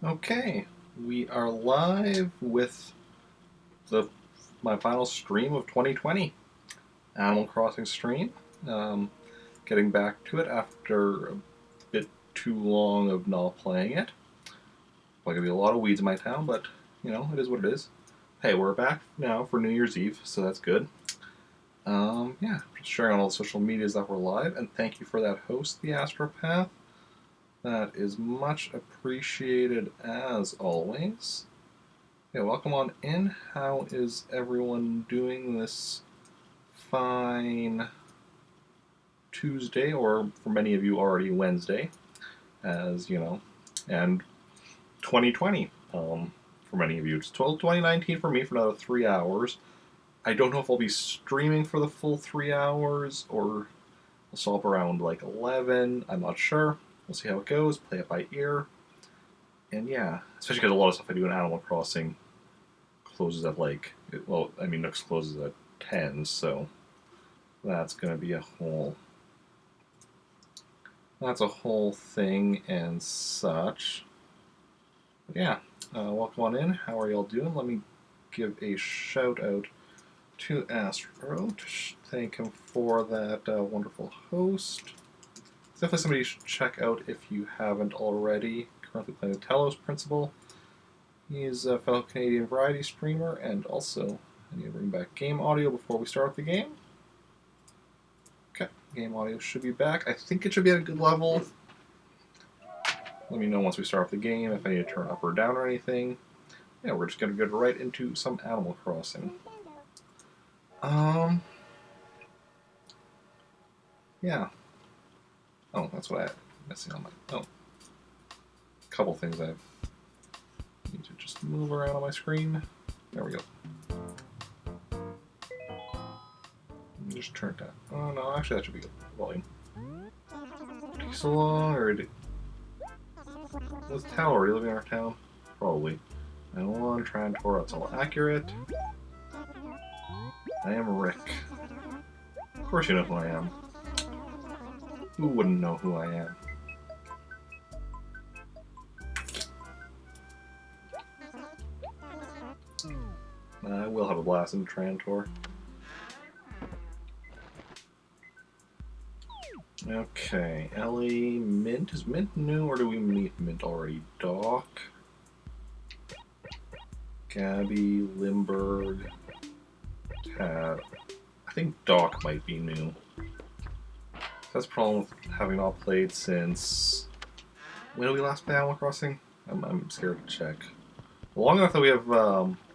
Okay, we are live with the my final stream of 2020, Animal Crossing stream. Um, Getting back to it after a bit too long of not playing it. Probably gonna be a lot of weeds in my town, but it is what it is. Hey, we're back now for New Year's Eve, so that's good. Yeah, just sharing on all the social medias that we're live, and thank you for that host, the Astropath. That is much appreciated as always. Yeah, welcome on in. How is everyone doing this fine Tuesday, or for many of you already Wednesday, as you know, and 2020 for many of you. It's 2019 for me for another 3 hours. I don't know if I'll be streaming for the full 3 hours or I'll stop around like 11. I'm not sure. We'll see how it goes, play it by ear. And yeah, especially because a lot of stuff I do in Animal Crossing closes at Nooks closes at 10, so that's going to be that's a whole thing and such. But yeah, welcome on in. How are y'all doing? Let me give a shout out to Astro to thank him for that wonderful host. It's definitely somebody you should check out if you haven't already. Currently playing the Talos Principle. He's a fellow Canadian variety streamer, and also I need to bring back game audio before we start the game. Okay, game audio should be back. I think it should be at a good level. Let me know once we start off the game if I need to turn up or down or anything. Yeah, we're just going to get right into some Animal Crossing. Yeah. Oh, that's what I had missing on my... Oh. A couple things I need to just move around on my screen. There we go. Just turn it down. Oh, no, actually that should be good volume. Take so long, or... Was Tower, are you living in our town? Probably. 901, Trantor, that's all accurate. I am Rick. Of course you know who I am. Who wouldn't know who I am? I will have a blast in Trantor. Okay, Ellie, Mint. Is Mint new, or do we meet Mint already? Doc, Gabby, Limburg, Tad. I think Doc might be new. That's the problem with having not played since... When did we last play Animal Crossing? I'm scared to check. Long enough that we have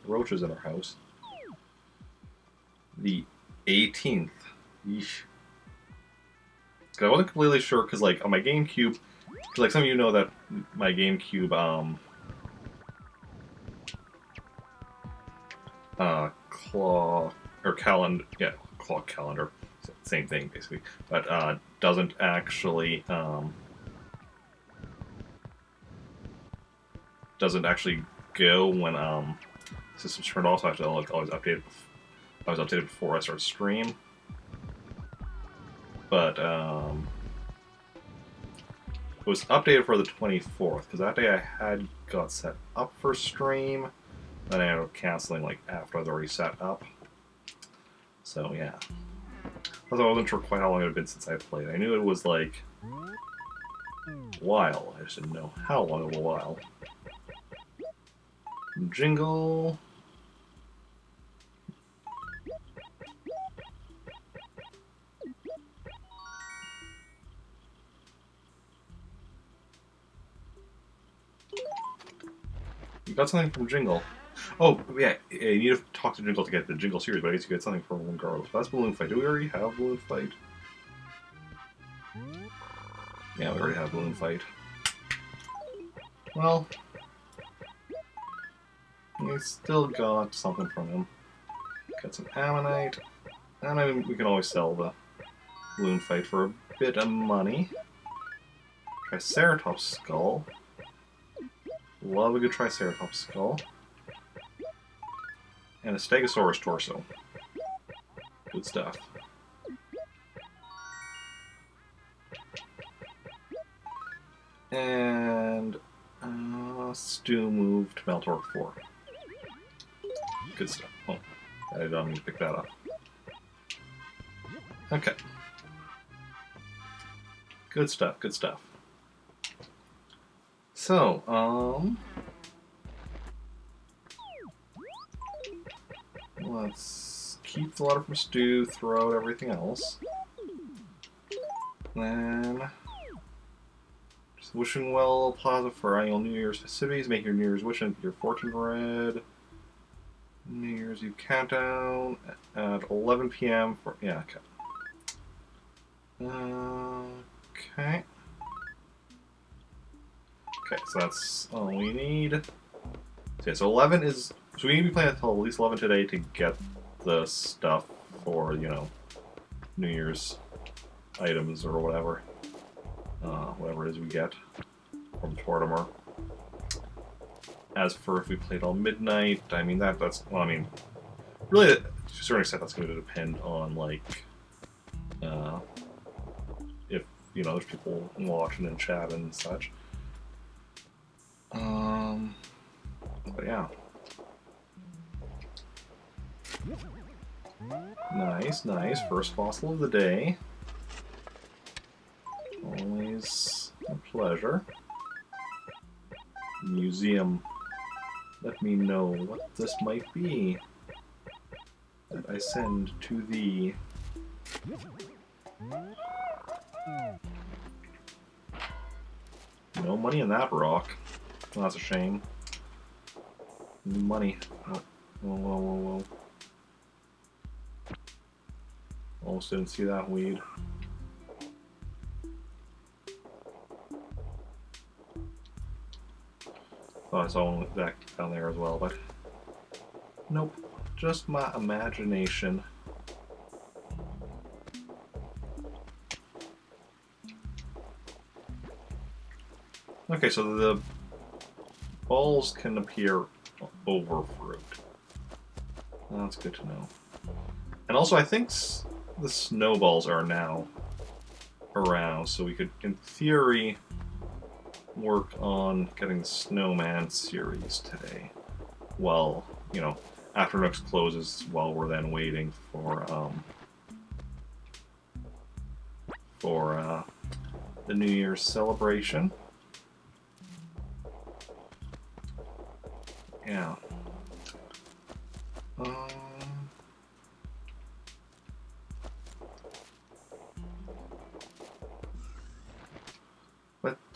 roaches in our house. The 18th. Yeesh. I wasn't completely sure, because like on my GameCube, like some of you know that my GameCube clock or calendar, yeah, clock calendar, same thing basically, but doesn't actually go when system's turned off. So I have to always update it. I was updated before I start stream, but it was updated for the 24th because that day I had got set up for stream. Then I ended up canceling like after I'd already set up. So yeah. Although I wasn't sure quite how long it had been since I played. I knew it was like a while. I just didn't know how long of a while. Jingle. You got something from Jingle. Oh, yeah, you need to talk to Jingle to get the Jingle series, but I guess you get something from regardless. That's Balloon Fight. Do we already have Balloon Fight? Yeah, we already have Balloon Fight. Well, we still got something from him. Got some Ammonite. And I mean, we can always sell the Balloon Fight for a bit of money. Triceratops Skull. Love a good Triceratops Skull. And a Stegosaurus Torso. Good stuff. And Stu moved Meltor 4. Good stuff. Oh, I didn't mean to pick that up. Okay. Good stuff, good stuff. So, let's keep the letter from Stu, throw out everything else. Then, just wishing well Plaza for annual New Year's festivities. Make your New Year's wish and your fortune read. New Year's Eve countdown at 11 p.m. for okay. Okay. Okay, so that's all we need. Okay, so 11 is... So we need to be playing until at least 11 today to get the stuff for, you know, New Year's items or whatever. Whatever it is we get from Tortimer. As for if we played all midnight, I mean, that's... Well, I mean, really, to a certain extent, that's going to depend on, like... if, you know, there's people watching and chatting and such. But yeah. Nice, nice. First fossil of the day. Always a pleasure. Museum. Let me know what this might be that I send to thee. No money in that rock. Well, that's a shame. Money. Oh, whoa, whoa, whoa, whoa. Almost didn't see that weed. Thought I saw one with that down there as well, but nope. Just my imagination. Okay, so the balls can appear over fruit. That's good to know. And also, I think the snowballs are now around, so we could, in theory, work on getting the Snowman series today. Well, you know, after Nooks closes, while we're then waiting for the New Year's celebration. Yeah.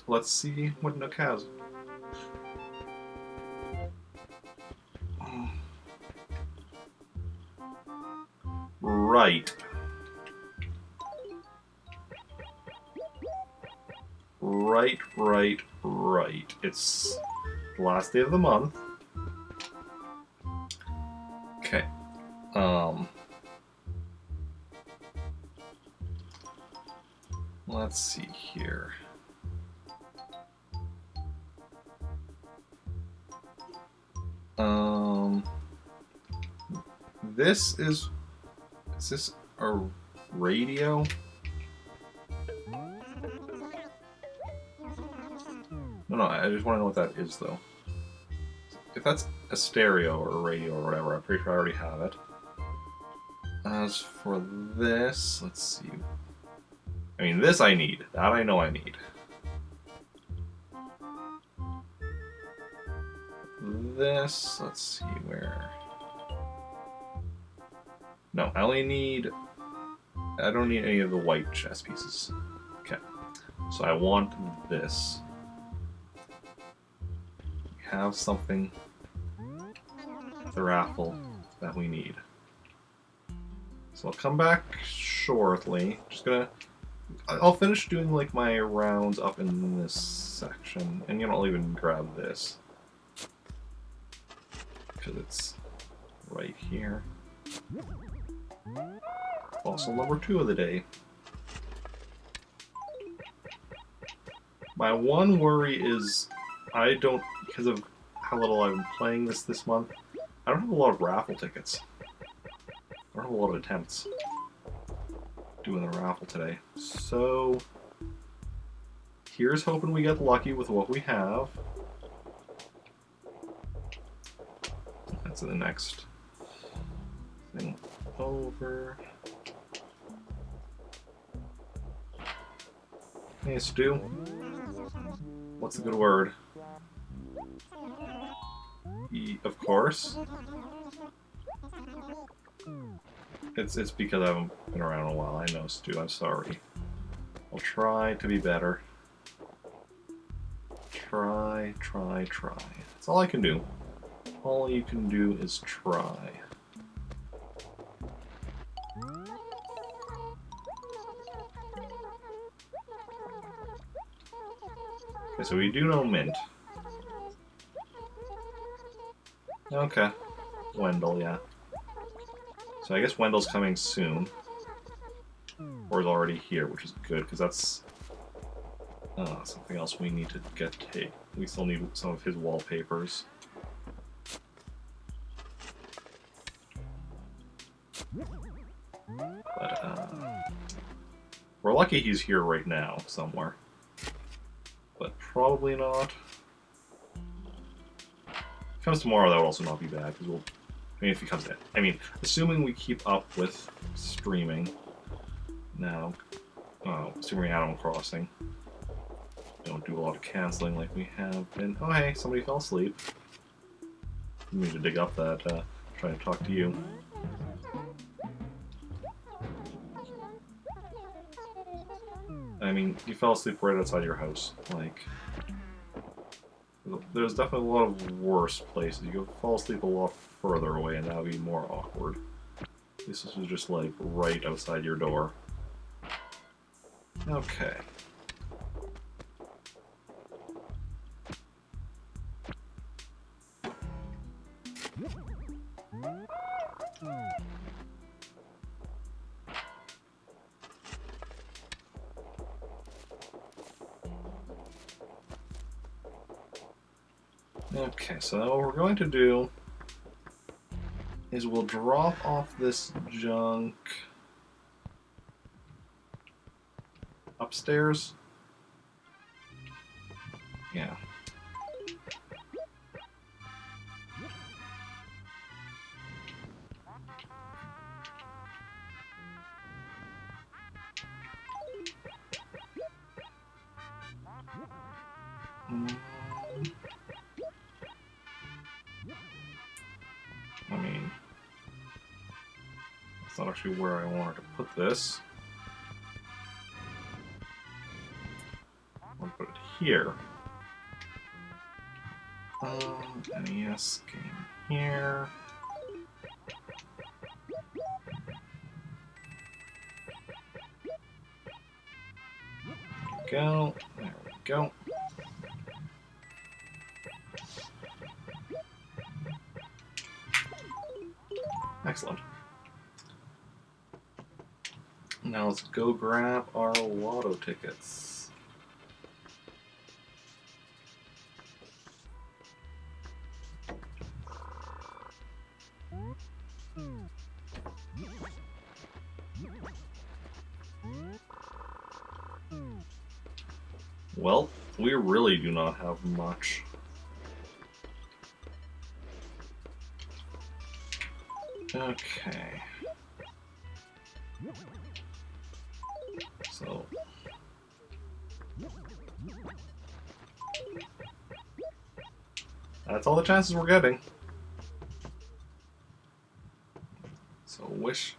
Let's see what Nook has. Right. Right. It's the last day of the month. Okay. Let's see here. This is this a radio? No, I just want to know what that is, though. If that's a stereo or a radio or whatever, I'm pretty sure I already have it. As for this, let's see. I mean, this I need. That I know I need. This, let's see where. No, I only need. I don't need any of the white chess pieces. Okay. So I want this. We have something. The raffle that we need. So I'll come back shortly. Just gonna. I'll finish doing like my rounds up in this section, and you know, I'll even grab this because it's right here. Fossil number 2 of the day. My one worry is I don't, because of how little I've been playing this month, I don't have a lot of raffle tickets. I don't have a lot of attempts doing the raffle today. So here's hoping we get lucky with what we have. That's the next thing over. Hey, Stu. What's a good word? Of course. It's because I haven't been around in a while. I know, Stu. I'm sorry. I'll try to be better. Try. That's all I can do. All you can do is try. Okay, so we do know Mint. Okay. Wendell, yeah. So I guess Wendell's coming soon. Or is already here, which is good, because that's something else we need to get take. We still need some of his wallpapers. But, we're lucky he's here right now, somewhere. But probably not. If he comes tomorrow, that would also not be bad, because we'll... I mean, if he comes in. I mean, assuming we keep up with streaming now, assuming Animal Crossing, don't do a lot of canceling like we have been. Oh, hey, somebody fell asleep. We need to dig up that, trying to talk to you. I mean, you fell asleep right outside your house. Like, there's definitely a lot of worse places. You could fall asleep a lot further away, and that would be more awkward. This was just, like, right outside your door. Okay. Okay, so what we're going to do is we'll drop off this junk upstairs. Yeah. I mean, that's not actually where I wanted to put this. I'll put it here. NES game here. There we go. There we go. Excellent. Now let's go grab our lotto tickets. Well, we really do not have much. Okay. So... that's all the chances we're getting. So wish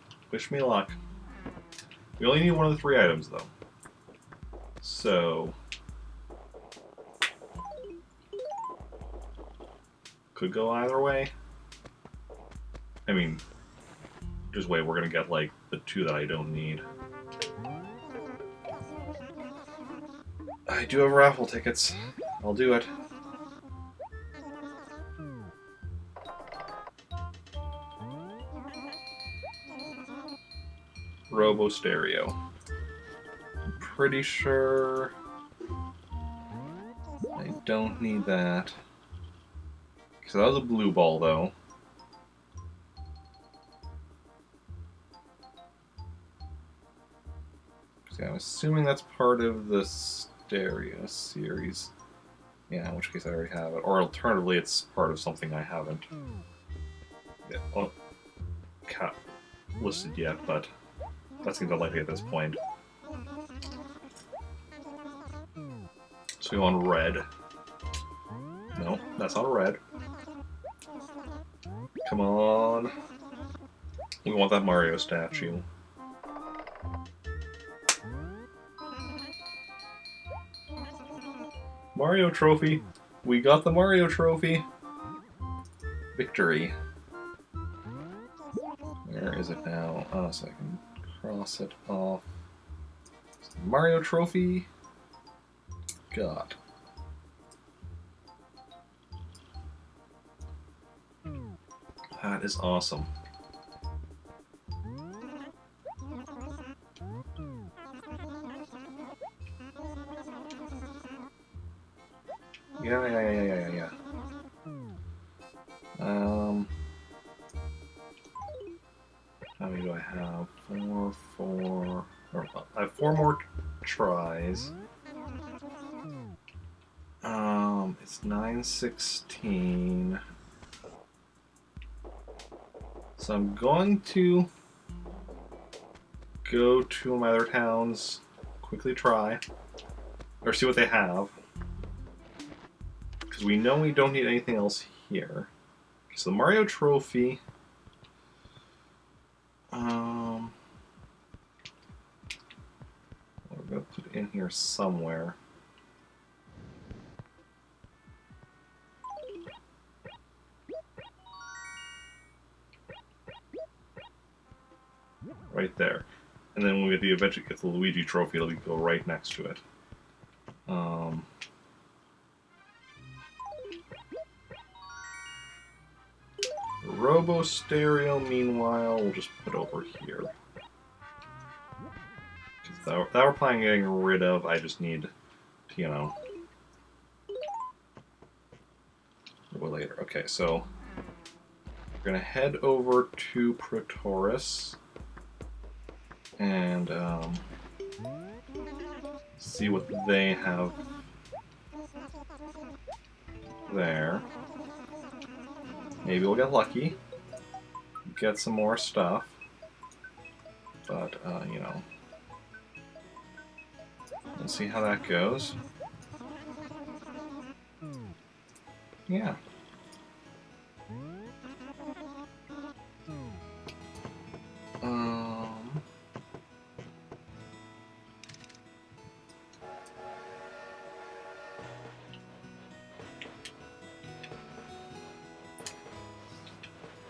me luck. We only need one of the 3 items, though. So... could go either way. I mean, just wait, we're gonna get, like, the 2 that I don't need. I do have raffle tickets. I'll do it. Robo Stereo. I'm pretty sure I don't need that. So that was a blue ball, though. So I'm assuming that's part of the Stereo series. Yeah, in which case I already have it. Or alternatively, it's part of something I haven't. Yeah, well, cat listed yet, but that seems unlikely at this point. So we go on red. No, that's not red. Come on. We want that Mario statue. Mario trophy. We got the Mario trophy. Victory. Where is it now? Oh, so I can cross it off. Mario trophy. God. That is awesome. Yeah. How many do I have? Four. I have 4 more tries. It's 9:16. So I'm going to go to my other towns, quickly try, or see what they have. Because we know we don't need anything else here. So the Mario trophy. We're going to put it in here somewhere. Right there. And then when we eventually get the Luigi trophy, it'll go right next to it. Robo Stereo, meanwhile, we'll just put over here. That we're planning on getting rid of, I just need to, you know... Or later. Okay, so... We're gonna head over to Pretoris. And, see what they have there. Maybe we'll get lucky. Get some more stuff. But, you know... Let's see how that goes. Yeah.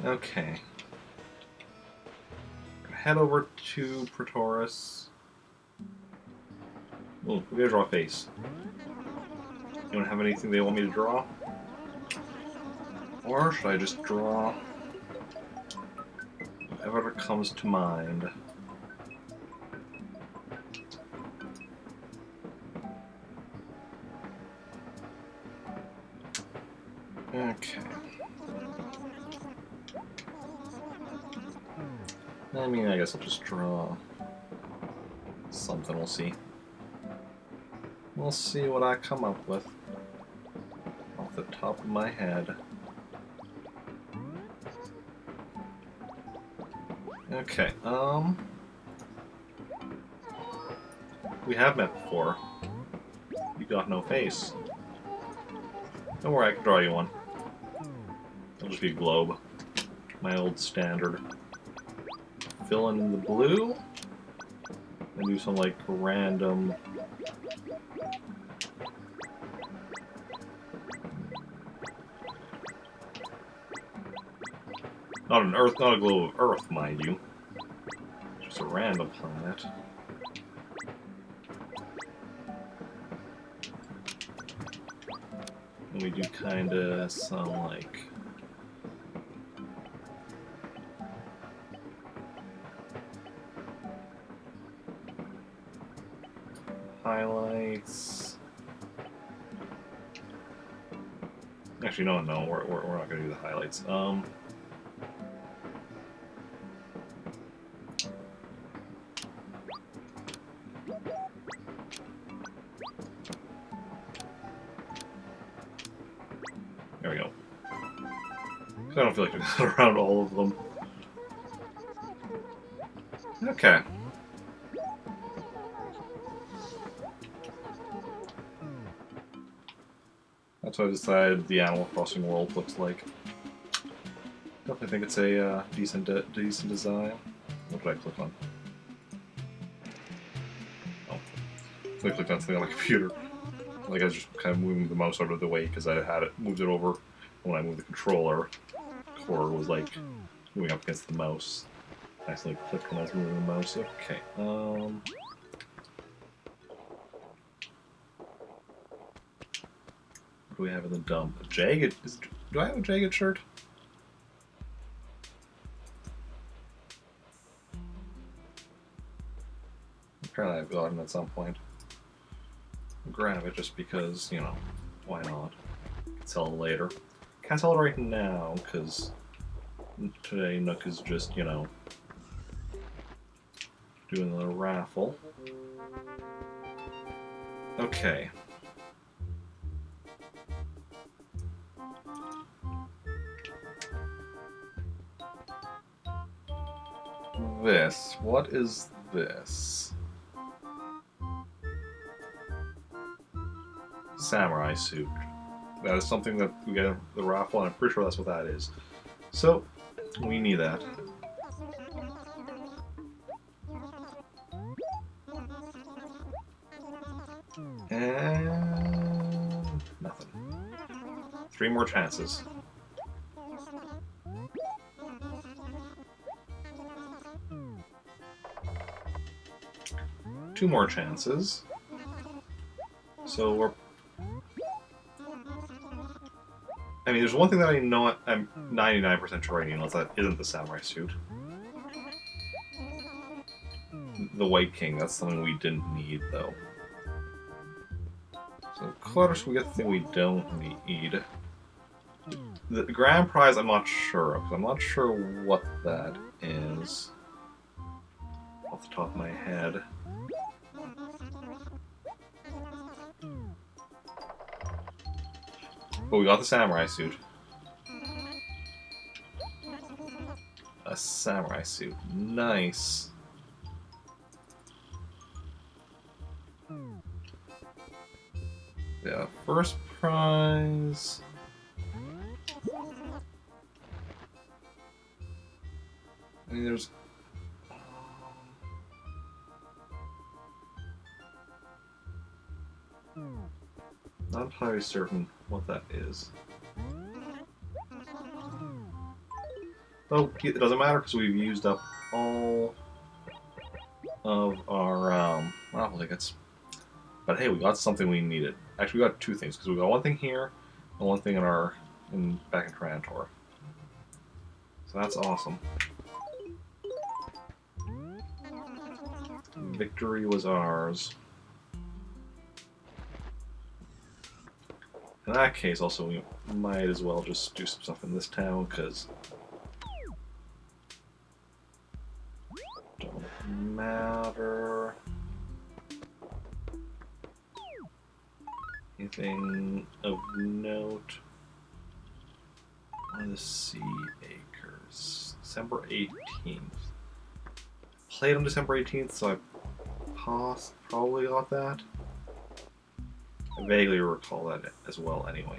Okay. Head over to Pretoris. Oh, we gotta draw a face. Anyone have anything they want me to draw? Or should I just draw whatever comes to mind? Okay. I mean, I guess I'll just draw something. We'll see. We'll see what I come up with off the top of my head. Okay, we have met before. You got no face. Don't worry, I can draw you one. It'll just be a globe. My old standard. Fill in the blue. And do some, like, random... Not an Earth, not a globe of Earth, mind you. Just a random planet. And we do kinda some, like... highlights. Actually, no, we're not gonna do the highlights. There we go. I don't feel like doing around all of them. Okay. That's what I decided the Animal Crossing world looks like. Definitely think it's a decent design. What did I click on? Oh, I clicked on something on my computer. Like I was just kind of moving the mouse out of the way because I had it moved it over. When I moved the controller, cord was like moving up against the mouse. I accidentally clicked when I was moving the mouse. Okay. What do we have in the dump? A jagged. Do I have a jagged shirt? Apparently I've gotten at some point. I'll grab it just because, you know, why not? Sell it later. Can't sell it right now because today Nook is just, you know, doing the raffle. Okay. This. What is this? Samurai suit. That is something that we get in the raffle, and I'm pretty sure that's what that is. So, we need that. And nothing. 3 more chances. 2 more chances. So we're... I mean, there's one thing that I know I'm 99% sure I know, that isn't the samurai suit. The White King, that's something we didn't need, though. So, clutters, we get the thing we don't need. The grand prize, I'm not sure of, because I'm not sure what that is. Off the top of my head. But we got the samurai suit. A samurai suit. Nice. Yeah, first prize. I mean, there's... Not entirely certain what that is. Oh, it doesn't matter because we've used up all of our raffle tickets. But hey, we got something we needed. Actually, we got 2 things because we got 1 thing here and 1 thing back in Trantor. So that's awesome. Victory was ours. In that case, also, we might as well just do some stuff in this town, because... Don't matter... Anything of note? One of the Sea Acres. December 18th. Played on December 18th, so I probably got that. I vaguely recall that as well anyway.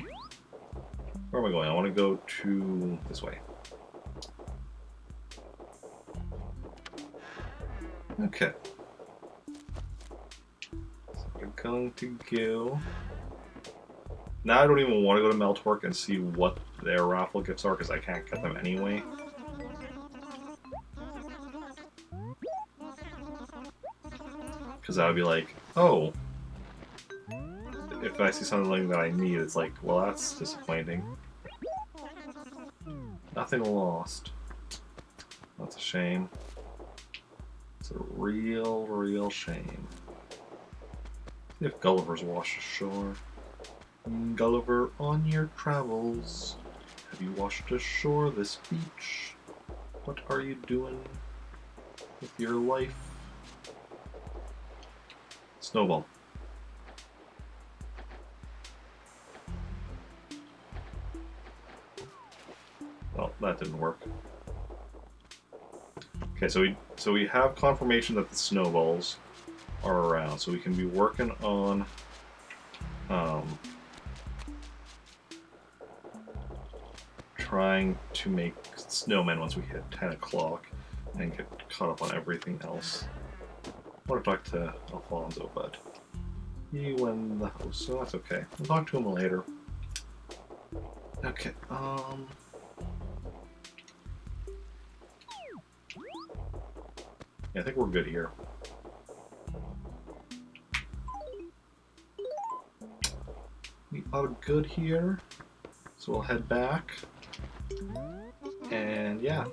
Where am I going? I want to go to this way. Okay. So we're going to go... Now I don't even want to go to Meltwork and see what their raffle gifts are because I can't get them anyway. Because that would be like, oh... If I see something that I need, it's like, well, that's disappointing. Nothing lost. That's a shame. It's a real shame. See if Gulliver's washed ashore. Gulliver, on your travels, have you washed ashore this beach? What are you doing with your life? Snowball. Well, that didn't work. Okay, so we have confirmation that the snowballs are around, so we can be working on trying to make snowmen once we hit 10 o'clock and get caught up on everything else. I want to talk to Alfonso, but he went in the house, so that's okay. We'll talk to him later. Okay, yeah, I think we're good here. We are good here, so we'll head back. And yeah.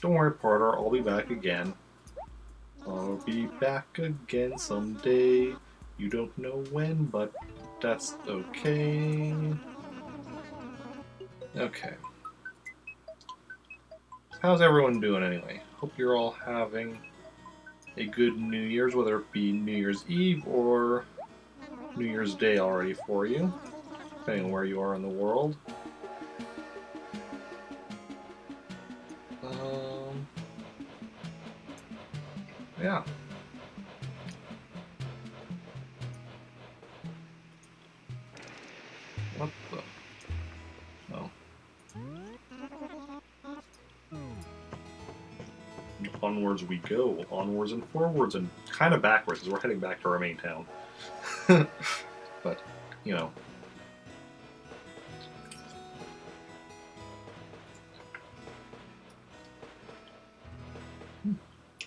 Don't worry, Porter, I'll be back again. I'll be back again someday. You don't know when, but that's okay. Okay. How's everyone doing anyway? Hope you're all having a good New Year's, whether it be New Year's Eve or New Year's Day already for you, depending on where you are in the world. Yeah. What the? Oh. Onwards we go. Onwards and forwards and kind of backwards as we're heading back to our main town. But, you know.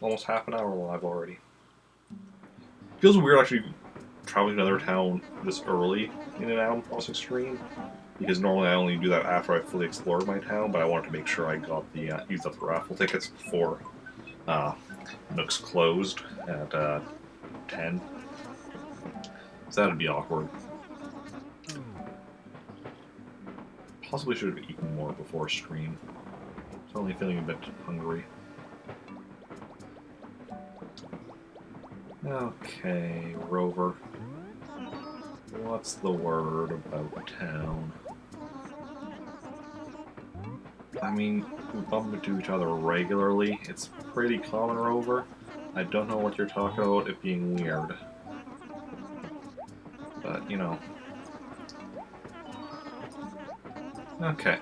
Almost half an hour live already. Feels weird actually traveling to another town this early in an Animal Crossing stream, because normally I only do that after I fully explored my town, but I wanted to make sure I got the used up the raffle tickets before Nook's closed at 10. So that'd be awkward. Possibly should have eaten more before stream. Suddenly feeling a bit hungry. Okay, Rover. What's the word about town? I mean, we bump into each other regularly. It's pretty common, Rover. I don't know what you're talking about it being weird. But, you know. Okay,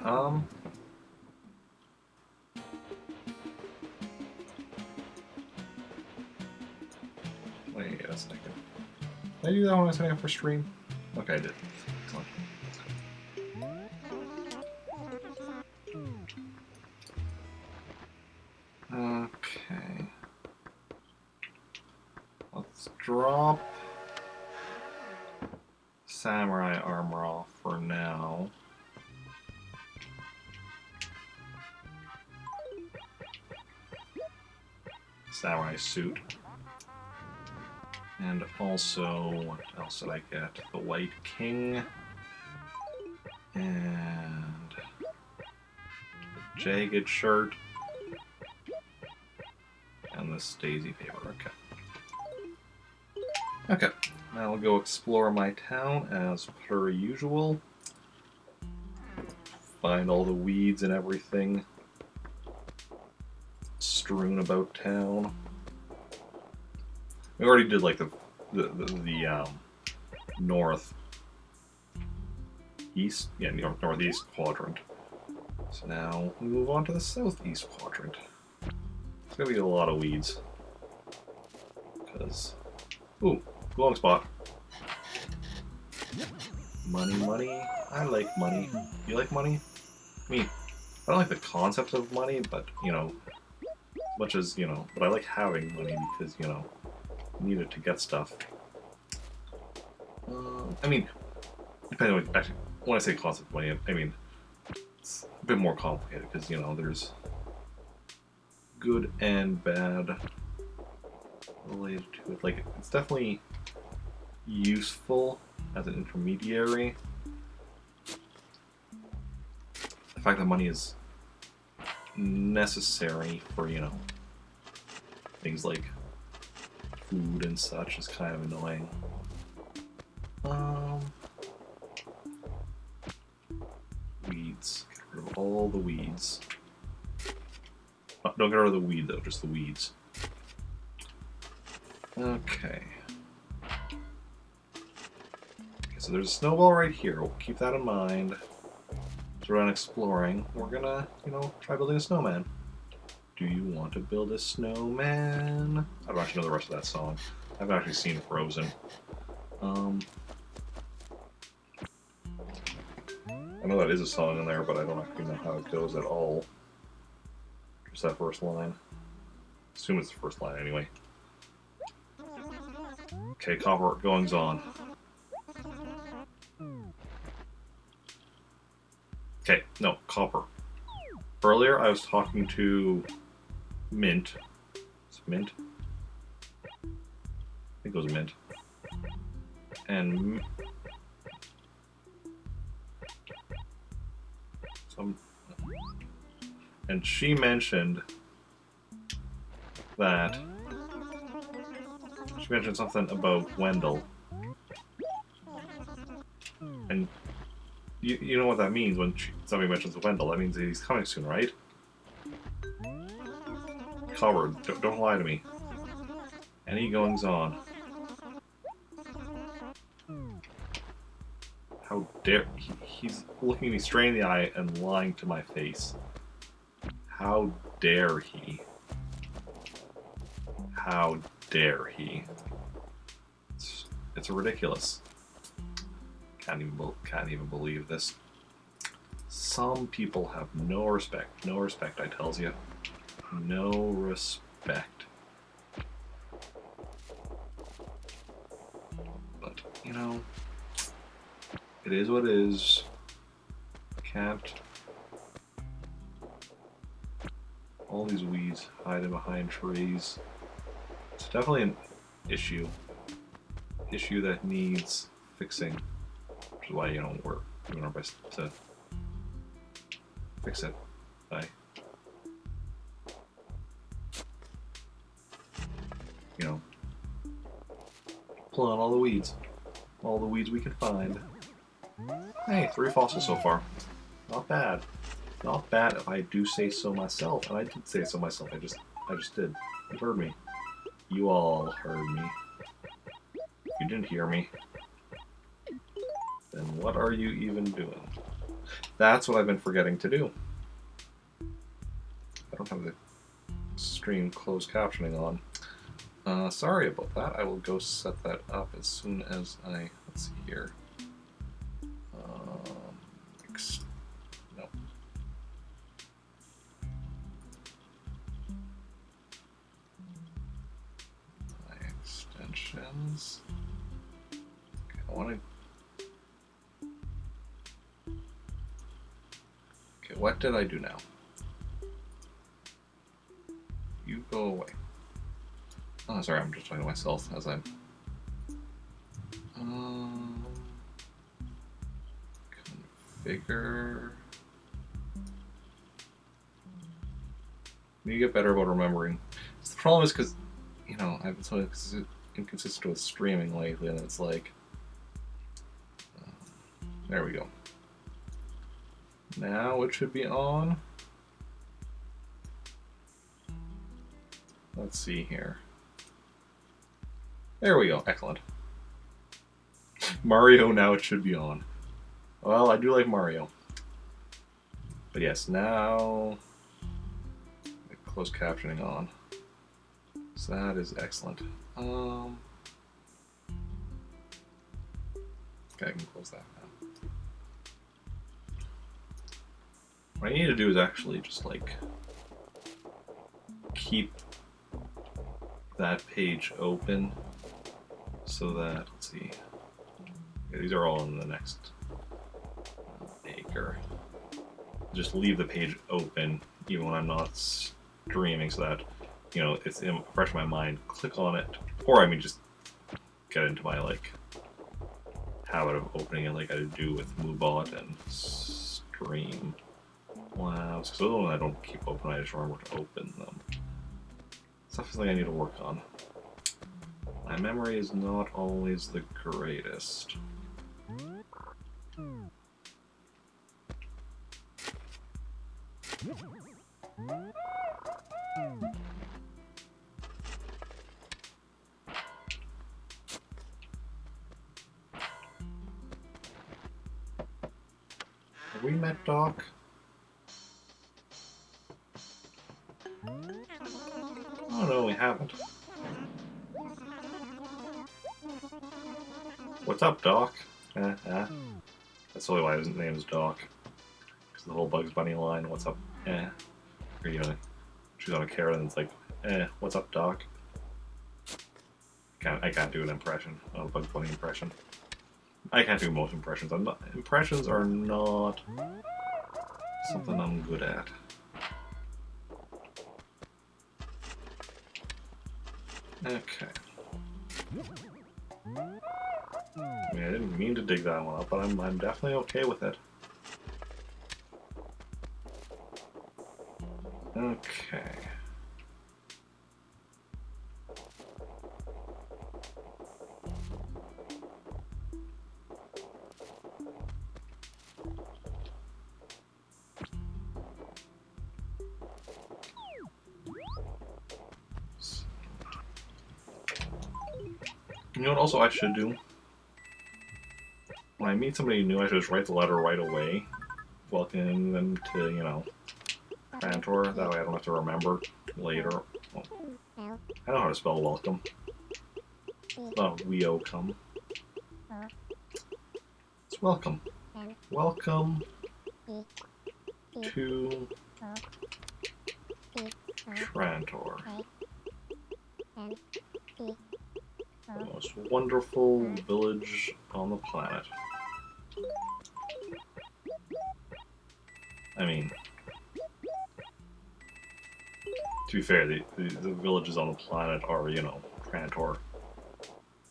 wait a second. Did I do that when I was setting up for stream? Okay, I did. Excellent. Okay. Let's drop samurai armor off for now. Samurai suit. And also, what else did I get? The White King. And the Jagged shirt. And this Daisy paper. Okay. Okay. Now I'll go explore my town as per usual. Find all the weeds and everything strewn about town. We already did like the north east, yeah, northeast quadrant. So now we move on to the southeast quadrant. It's gonna be a lot of weeds. Because, ooh, glowing spot. Money, money. I like money. You like money? I mean, I don't like the concept of money, but you know, much as you know, but I like having money because you know. Need it to get stuff. I mean, depending on actually, when I say concept of money, I mean it's a bit more complicated because you know there's good and bad related to it. Like it's definitely useful as an intermediary. The fact that money is necessary for you know things like food and such is kind of annoying. Weeds. weeds. Get rid of all the weeds. Oh, don't get rid of the weed, though, just the weeds. Okay. So there's a snowball right here. We'll keep that in mind. As we're on exploring, we're gonna, you know, try building a snowman. Do you want to build a snowman? I don't actually know the rest of that song. I haven't actually seen Frozen. I know that is a song in there, but I don't actually know how it goes at all. Just that first line. Assume it's the first line anyway. Okay, copper goings on. Okay, no, copper. Earlier I was talking to Mint. Is it Mint? I think it was Mint. And she mentioned that she mentioned something about Wendell. And you know what that means when somebody mentions Wendell. That means that he's coming soon, right? Covered. Don't lie to me. Any goings on? How dare he's looking at me straight in the eye and lying to my face. How dare he? How dare he? It's ridiculous. Can't even believe this. Some people have no respect. No respect, I tells you. No respect. But, you know, it is what it is. Can't. All these weeds hiding behind trees. It's definitely an issue. Issue that needs fixing. Which is why, you know, we're doing our best to fix it by, you know, pulling all the weeds. All the weeds we can find. Hey, 3 fossils so far. Not bad. Not bad if I do say so myself. And I did say so myself. I just did. You heard me. You all heard me. If you didn't hear me, then what are you even doing? That's what I've been forgetting to do. I don't have the stream closed captioning on. Sorry about that. I will go set that up as soon as I... Let's see here. No. My extensions. Okay, I want to... Okay, what did I do now? You go away. Oh, sorry, I'm just talking to myself as I'm... Configure... You get better about remembering. The problem is because, you know, I've been so inconsistent with streaming lately, and it's like... there we go. Now it should be on. Let's see here. There we go. Excellent. Mario, now it should be on. Well, I do like Mario. But yes, now... closed captioning on. So that is excellent. Okay, I can close that now. What I need to do is actually just, like, keep that page open so that, let's see, yeah, these are all in the next acre. Just leave the page open even when I'm not streaming so that, you know, it's fresh in my mind. Click on it, or I mean just get into my, like, habit of opening it like I do with MooBot and Stream. Wow, so those ones I don't keep open, I just remember to open them. Stuff is like I need to work on. My memory is not always the greatest. Have we met Doc? Oh no, we haven't. What's up, Doc? That's only why his name is Doc. Because the whole Bugs Bunny line, what's up? Or, you know, she's on a carrot and it's like, what's up, Doc? I can't do an impression, a Bugs Bunny impression. I can't do most impressions. Impressions are not something I'm good at. Okay. I mean, I didn't mean to dig that one up, but I'm definitely okay with it. Okay. You know what also I should do? When I meet somebody new, I should just write the letter right away, welcoming them to, you know, Trantor. That way I don't have to remember later. Well, I know how to spell welcome. We-o-come. It's welcome. Welcome to Trantor. The most wonderful village on the planet. I mean, to be fair, the villages on the planet are, you know, Trantor,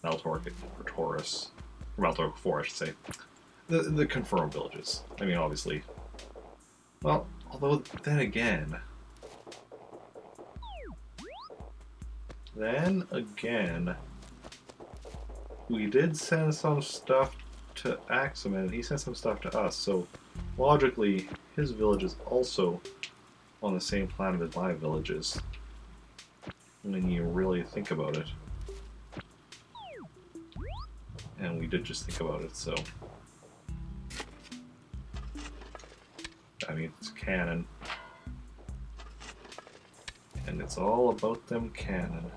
Meltork, or Taurus. Meltork 4, I should say. The confirmed villages. I mean, obviously. Well, although, then again, we did send some stuff to Axeman, and he sent some stuff to us, so logically, his village is also on the same planet as my villages, when you really think about it. And we did just think about it, so... I mean, it's canon. And it's all about them cannon.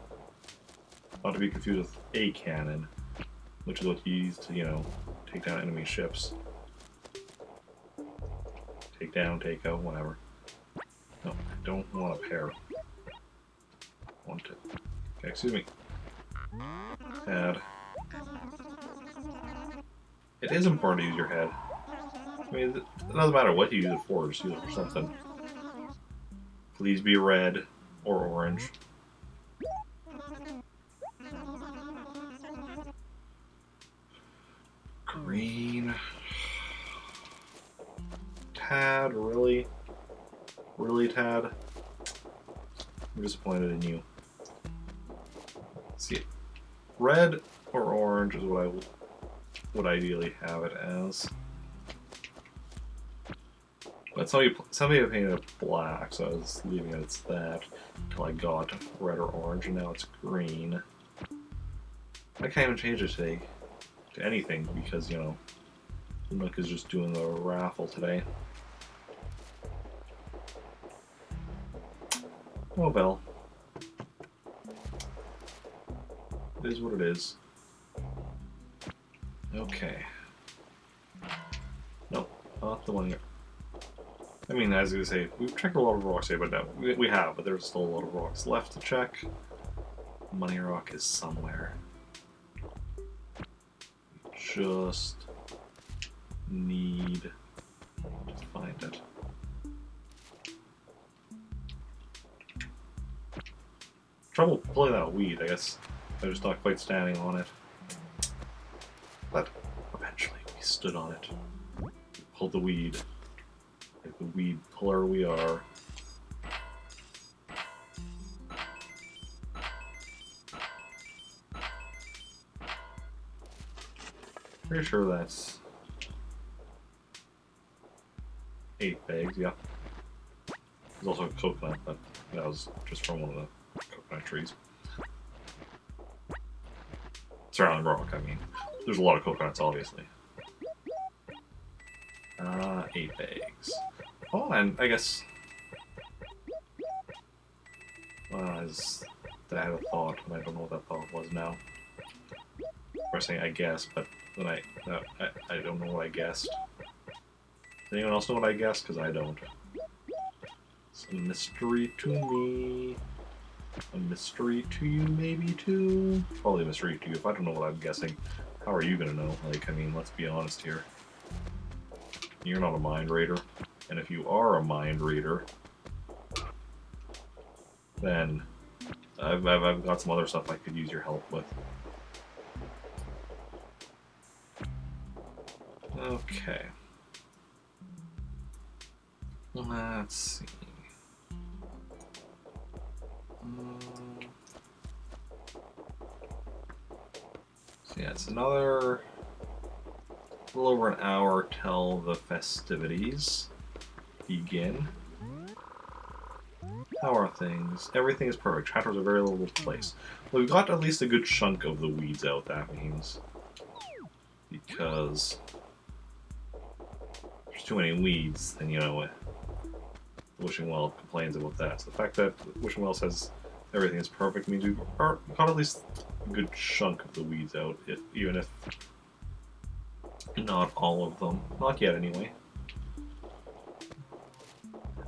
Not to be confused with a cannon, which is what you use to, you know, take down enemy ships. Take down, take out, whatever. No, I don't want a pair. I want to... Okay, excuse me. Head. It is important to use your head. I mean, it doesn't matter what you use it for, just use it for something. Please be red or orange. Green. Tad, really? Really, Tad? I'm disappointed in you. Let's see, red or orange is what I would ideally have it as. But somebody painted it black, so I was leaving it as that until I got red or orange, and now it's green. I can't even change it today to anything because, you know, Nook is just doing the raffle today. Oh well. It is what it is. Okay. Nope, not the one here. I mean, as I say, we've checked a lot of rocks here, but no, we have, but there's still a lot of rocks left to check. Money Rock is somewhere. We just need to find it. Trouble pulling that weed, I guess. I'm just not quite standing on it. But eventually we stood on it. We pulled the weed. Like the weed puller we are. Pretty sure that's 8 bags, yeah. There's also a coconut, but that was just from one of the coconut trees. Surrounding rock, I mean. There's a lot of coconuts, obviously. 8 bags. Oh, and I guess... I had a thought, and I don't know what that thought was now. Or saying I guess, but then I don't know what I guessed. Does anyone else know what I guessed? Because I don't. It's a mystery to me. A mystery to you, maybe, too? Probably a mystery to you. If I don't know what I'm guessing, how are you gonna know? Like, I mean, let's be honest here. You're not a mind reader. And if you are a mind reader, then I've got some other stuff I could use your help with. Okay. Let's see. So yeah, it's another little over an hour till the festivities begin. How are things? Everything is perfect. Chatter's a very little place. Well, we've got at least a good chunk of the weeds out, that means. Because there's too many weeds, then, you know, Wishing Well complains about that. So the fact that Wishing Well says everything is perfect means we've got at least a good chunk of the weeds out, even if not all of them. Not yet, anyway.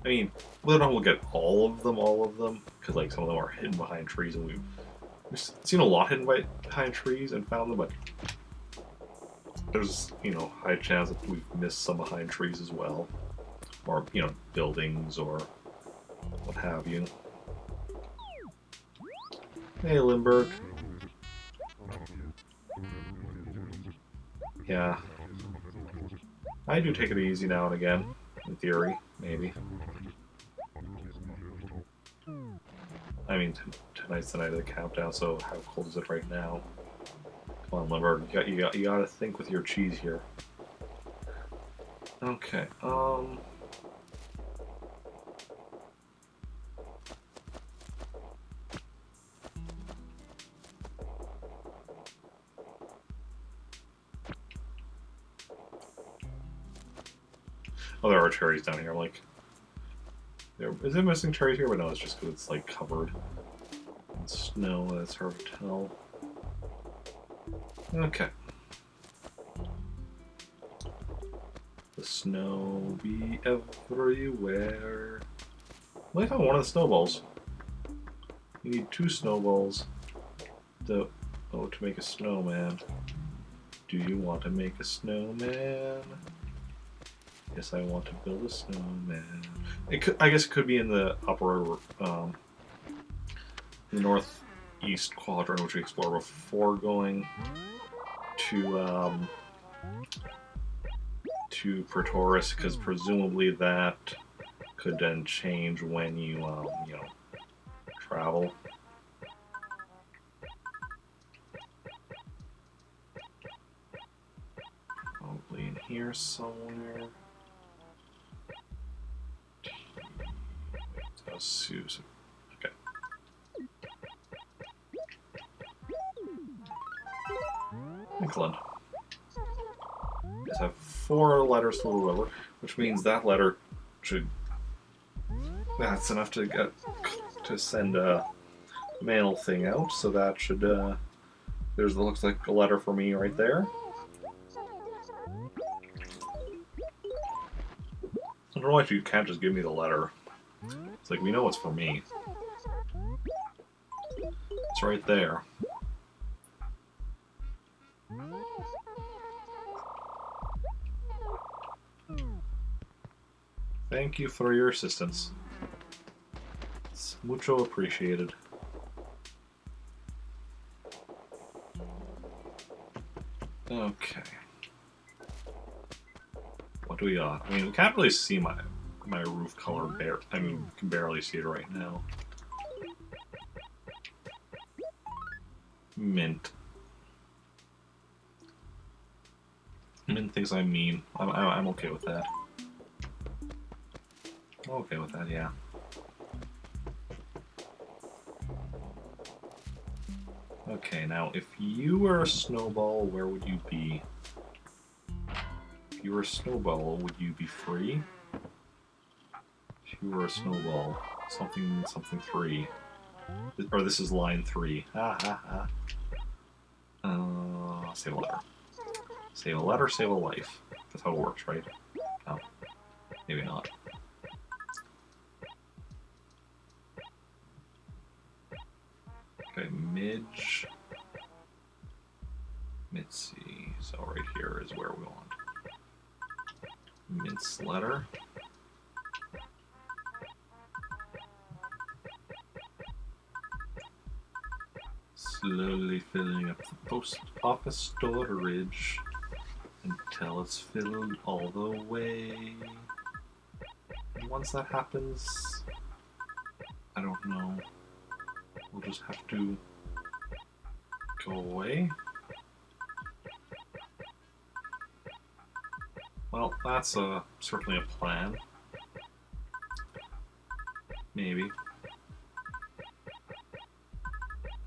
I mean, whether or not we'll get all of them, because like some of them are hidden behind trees, and we've seen a lot hidden behind trees and found them, but there's, you know, high chance that we've missed some behind trees as well, or, you know, buildings or what have you. Hey, Limburg. Yeah. I do take it easy now and again, in theory, maybe. I mean, tonight's the night of the countdown, so how cold is it right now? Come on, Limburg, you gotta think with your cheese here. Okay, Oh, there are cherries down here. I'm like, is it missing cherries here? But no, it's just because it's like covered in snow. That's hard to tell. Okay. The snow be everywhere. Well, I found one of the snowballs. You need 2 snowballs to make a snowman. Do you want to make a snowman? Yes, I want to build a snowman. I guess it could be in the upper, the northeast quadrant, which we explored before going to Pretoris, because presumably that could then change when you, you know, travel. Probably in here somewhere. Susan. Okay. Excellent. Yes, I have 4 letters to the river, which means that letter should... That's enough to get to send a mail thing out, so that should... There's looks like a letter for me right there. I don't know if you can't just give me the letter. It's like, we know it's for me. It's right there. Thank you for your assistance. It's mucho appreciated. Okay. What do we got? I mean, we can't really see my roof color I mean, we can barely see it right now. Mint. Mint thinks I'm mean. I'm okay with that. I'm okay with that, yeah. Okay, now if you were a snowball, where would you be? If you were a snowball, would you be free? If you were a snowball, something 3. Or this is line 3. Ha ha ha. Save a letter. Save a letter, save a life. That's how it works, right? No. Maybe not. Okay, Midge. Mitzi. So right here is where we want. Mince letter. Slowly filling up the post office storage until it's filled all the way. And once that happens, I don't know. We'll just have to go away. Well, that's certainly a plan. Maybe.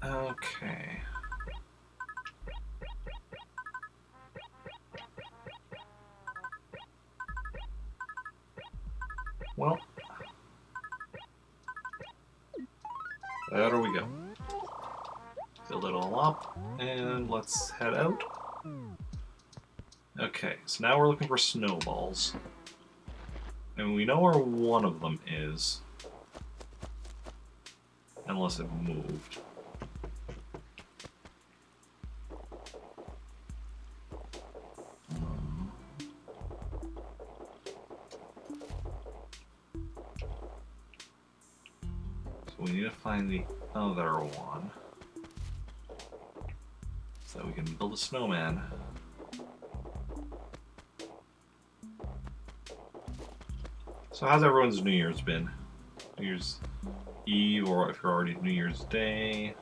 Okay. Well, there we go. Fill it all up, and let's head out. Okay, so now we're looking for snowballs. And we know where one of them is. Unless it moved. So we need to find the other one. So that we can build a snowman. So how's everyone's New Year's been? New Year's Eve, or if you're already New Year's Day.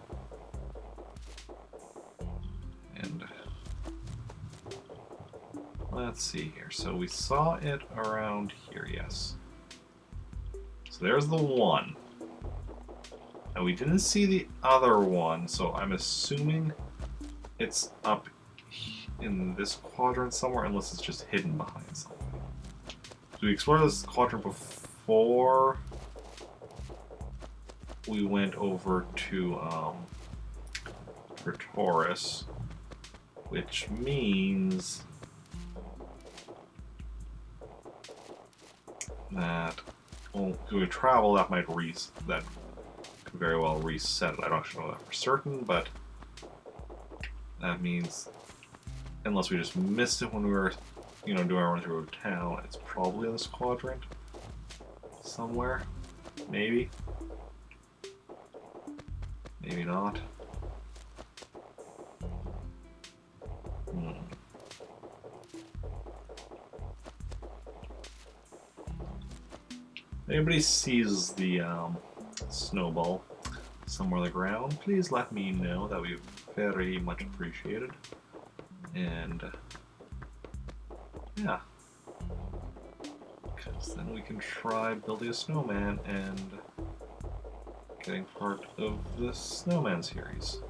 And let's see here. So we saw it around here, yes. So there's the one. And we didn't see the other one, so I'm assuming it's up in this quadrant somewhere, unless it's just hidden behind something. So we explored this quadrant before we went over to Taurus, which means that if we travel, that might that could very well reset it. I don't actually know that for certain, but that means unless we just missed it when we were, doing our run through town, it's probably in this quadrant somewhere. Maybe. Maybe not. If anybody sees the snowball somewhere on the ground, please let me know. That would be very much appreciated. And yeah, because then we can try building a snowman and getting part of the snowman series.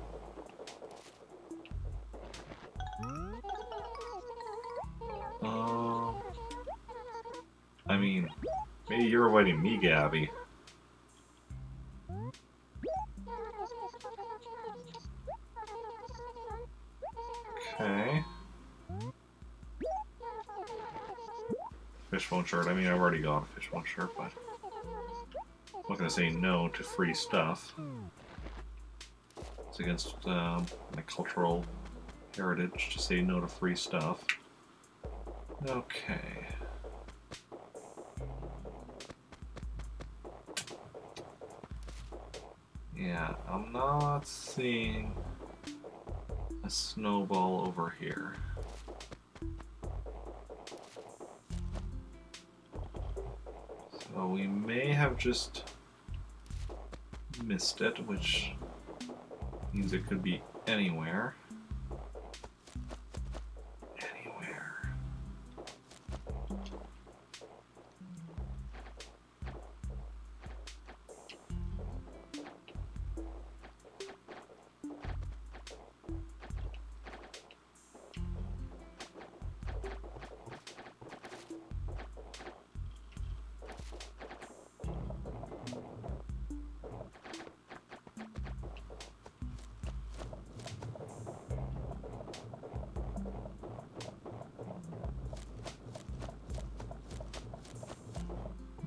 I mean, maybe you're inviting me, Gabby. Okay. Fishbone shirt. I mean, I've already got a fishbone shirt, but I'm not going to say no to free stuff. It's against my cultural heritage to say no to free stuff. Okay. Yeah, I'm not seeing a snowball over here. So we may have just missed it, which means it could be anywhere.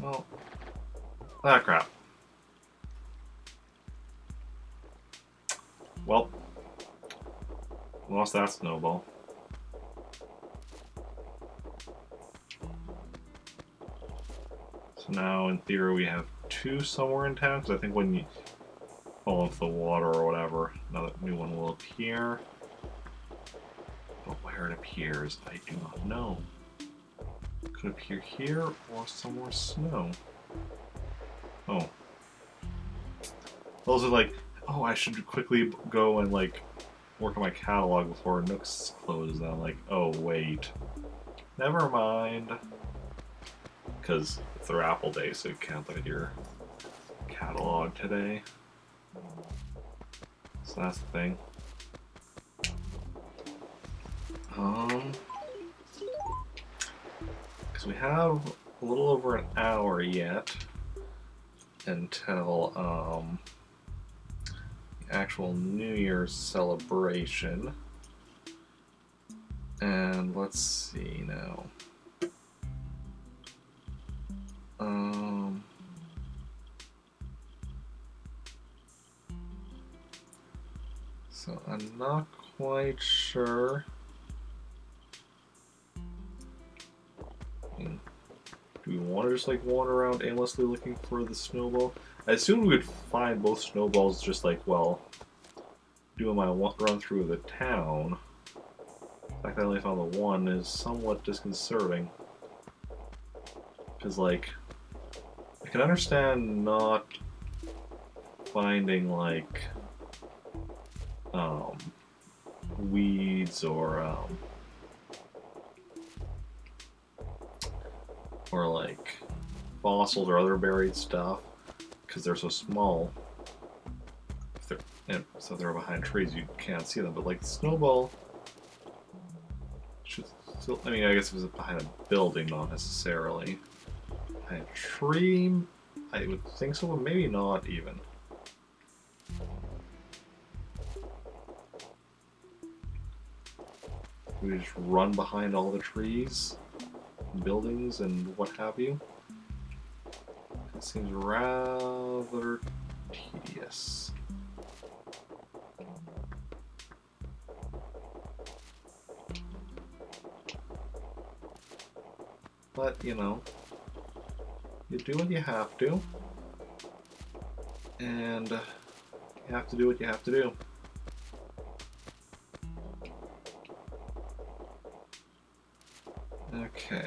Well, ah, crap. Well, lost that snowball. So now, in theory, we have 2 somewhere in town, because I think when you fall into the water or whatever, another new one will appear. But where it appears, I do not know. It could appear here or somewhere snow. Oh. Those are like, oh, I should quickly go and like work on my catalog before Nook's closes. And I'm like, oh wait, never mind, because it's their Apple Day, so you can't look at your catalog today. So that's the thing. Because we have a little over an hour yet until the actual New Year's celebration. And let's see now. So I'm not quite sure. Do we want to just like wander around aimlessly looking for the snowball? I assume we would find both snowballs just like, well, doing my run through the town. The fact that I only found the one is somewhat disconcerting. Because, like, I can understand not finding, like, weeds or like fossils or other buried stuff, because they're so small. So if they're behind trees, you can't see them. But like the snowball should still. I mean, I guess it was behind a building, not necessarily behind a tree. I would think so, but maybe not even. We just run behind all the trees, buildings, and what have you. It seems rather tedious. But, you know, you do what you have to, and you have to do what you have to do. Okay.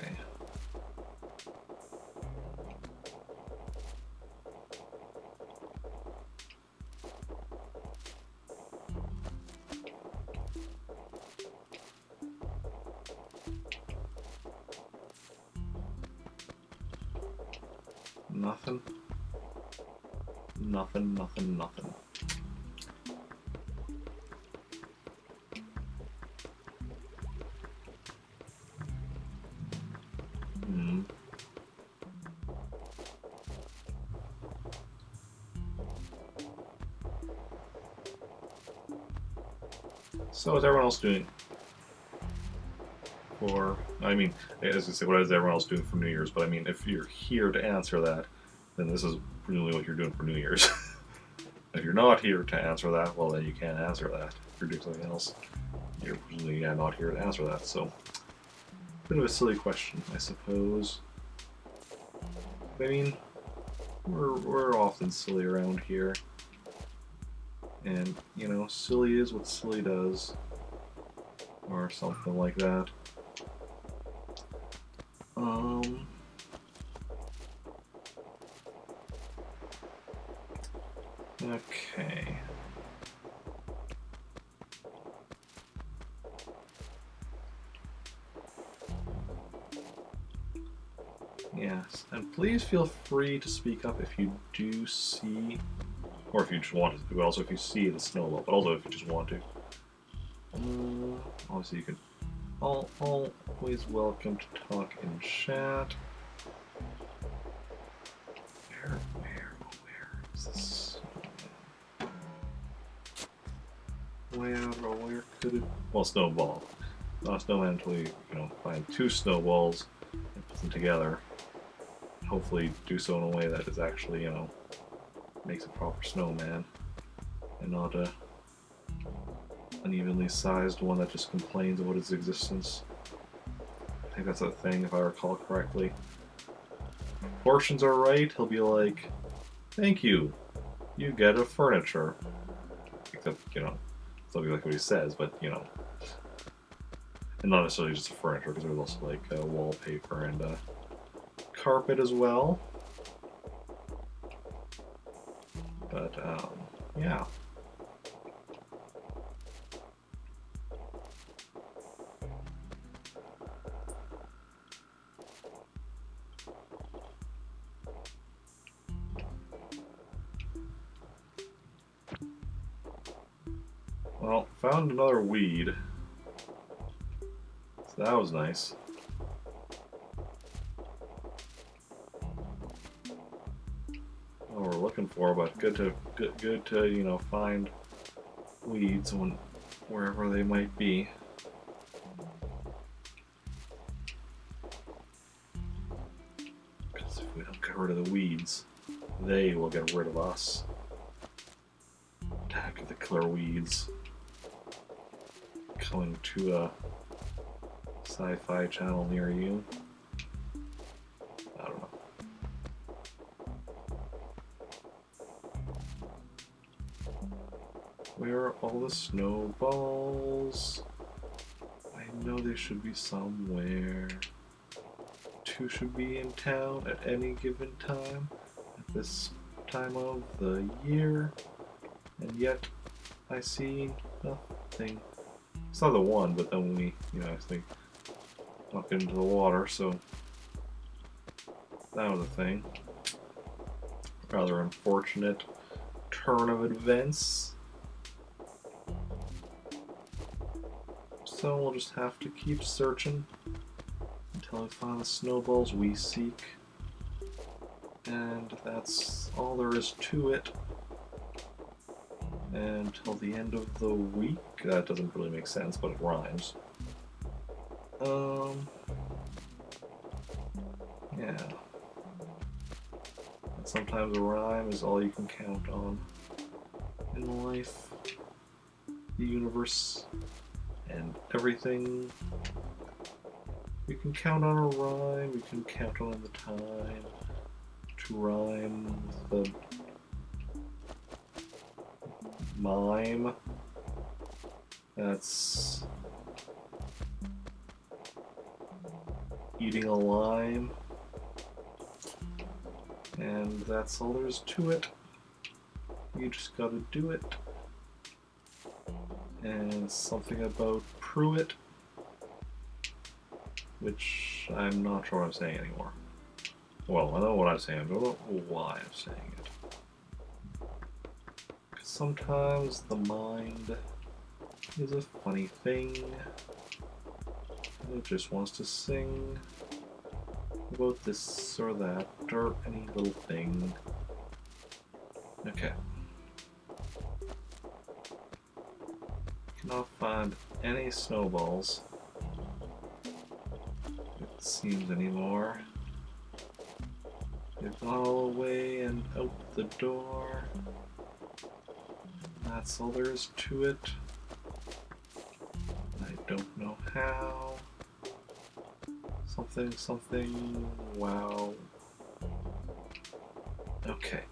Nothing. Nothing, nothing, nothing. So what's everyone else doing for, I mean, as I say, what is everyone else doing for New Year's? But I mean, if you're here to answer that, then this is presumably what you're doing for New Year's. If you're not here to answer that, well then you can't answer that. If you're doing something else, you're presumably not here to answer that. So, bit of a silly question, I suppose. I mean, we're often silly around here. And, you know, silly is what silly does. Or something like that. Okay. Yes, and please feel free to speak up if you do see, or if you just want to, but also if you see the snowball, but also if you just want to. Obviously you can always welcome to talk in chat. Where is this? Where could it? Well, snowball. Not a snowman until you know, find 2 snowballs and put them together. hopefully do so in a way that is actually, you know, makes a proper snowman, and not a unevenly sized one that just complains about its existence. I think that's a thing, if I recall correctly. Portions are right, he'll be like, "Thank you, you get a furniture." Except, you know, it's not like what he says, but, you know. And not necessarily just a furniture, because there's also like wallpaper and carpet as well. But, yeah. Well, found another weed. So that was nice. What we're looking for, but good to you know, find weeds wherever they might be. Because if we don't get rid of the weeds, they will get rid of us. Attack of the killer weeds. Coming to a sci-fi channel near you. I don't know. Where are all the snowballs? I know they should be somewhere. 2 should be in town at any given time at this time of the year, and yet I see nothing. I saw the 1, but then we, you know, I think knocked into the water, so that was a thing. Rather unfortunate turn of events. So we'll just have to keep searching until we find the snowballs we seek. And that's all there is to it. Until the end of the week. That doesn't really make sense, but it rhymes. Yeah. And sometimes a rhyme is all you can count on in life, the universe, and everything. You can count on a rhyme, you can count on the time to rhyme with the mime. That's eating a lime. And that's all there is to it. You just gotta do it. And something about Pruitt, which I'm not sure what I'm saying anymore. Well, I know what I'm saying, I don't know why I'm saying it. Because sometimes the mind is a funny thing, and it just wants to sing about this or that, or any little thing. Okay. Cannot find any snowballs, it seems, anymore. They've gone all away and out the door. That's all there is to it. I don't know how. Something, wow. Okay,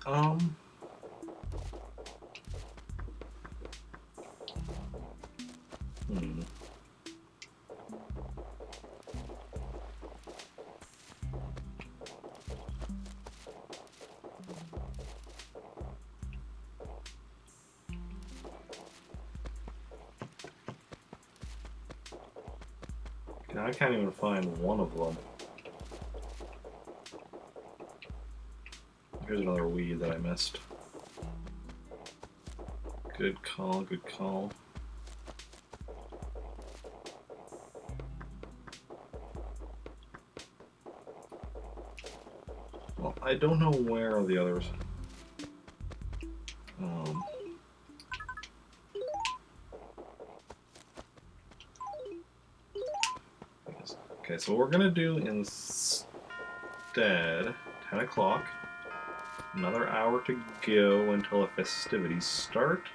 I can't even find one of them. Here's another weed that I missed. Good call, good call. Well, I don't know where are the others. Okay, so what we're gonna do instead, 10 o'clock. Another hour to go until the festivities start.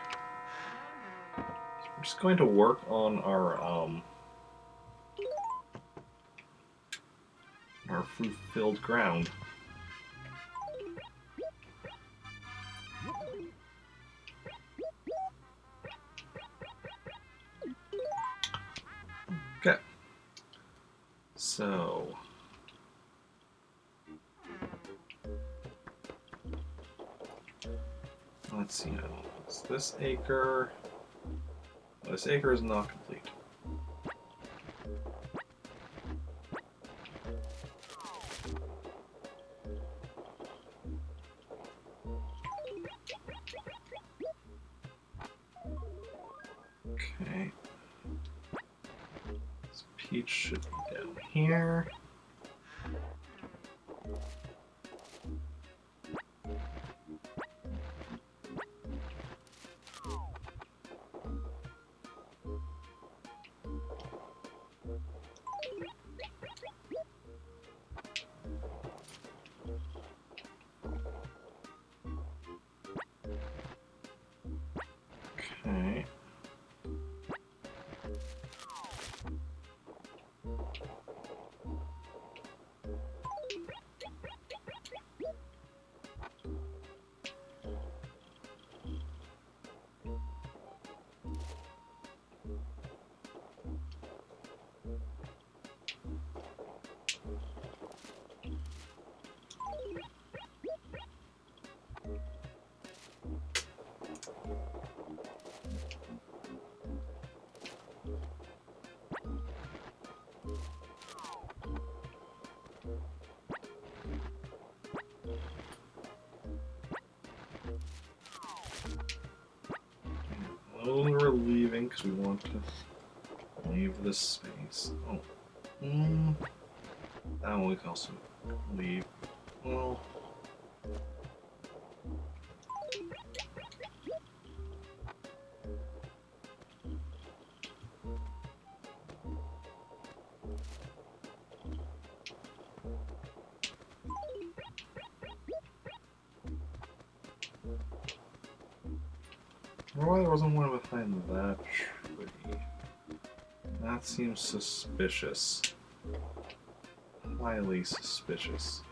So we're just going to work on our fruit-filled ground. Okay. So let's see now. It's this acre. This acre is not complete. Okay. This peach should be down here. Okay. Well, we're leaving because we want to leave this space. Oh. That one we can also leave. Well. I wonder why there wasn't one behind that tree. That seems suspicious. Highly suspicious.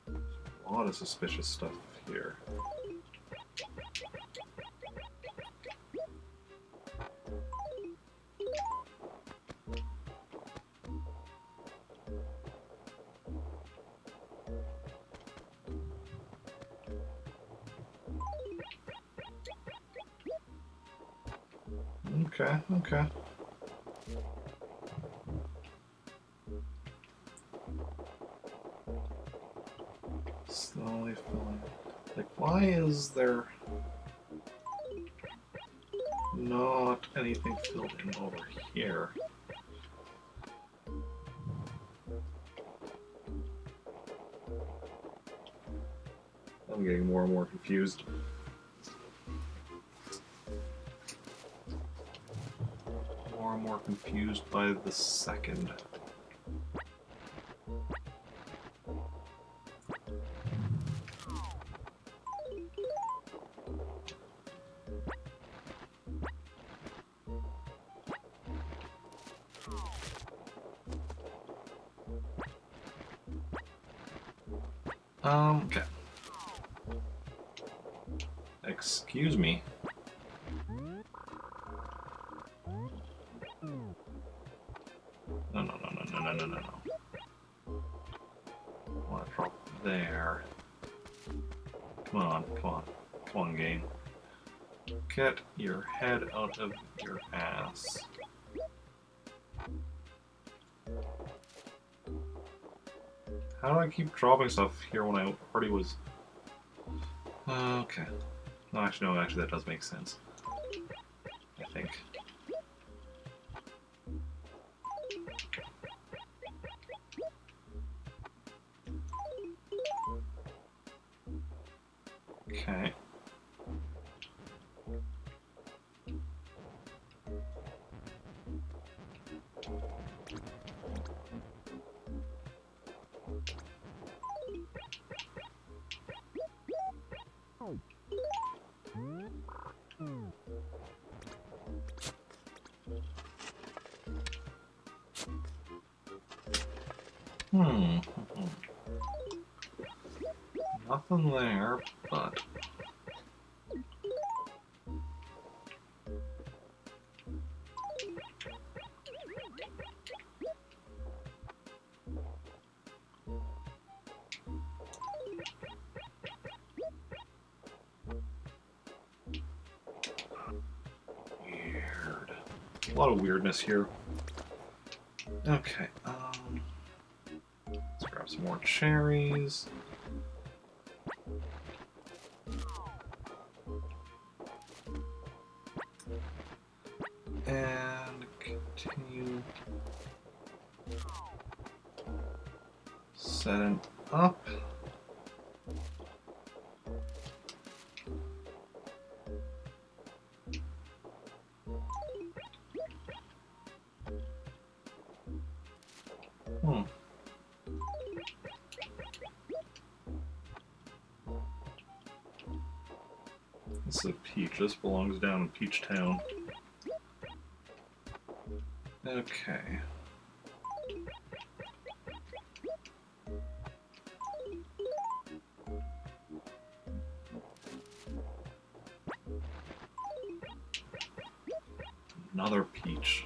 A lot of suspicious stuff here. Okay, okay. Slowly filling. Like, why is there not anything filled in over here? I'm getting more and more confused. More and more confused by the second. Okay. Excuse me. No. I want to drop there. Come on, game. Get your head out of your ass. How do I keep dropping stuff here when I already was... Okay. No, actually, that does make sense. I think. Okay. Hmm. Nothing there, but... Weird. A lot of weirdness here. Okay, let's grab some more cherries. And continue setting up. This is a peach. This belongs down in Peach Town. Okay. Another peach.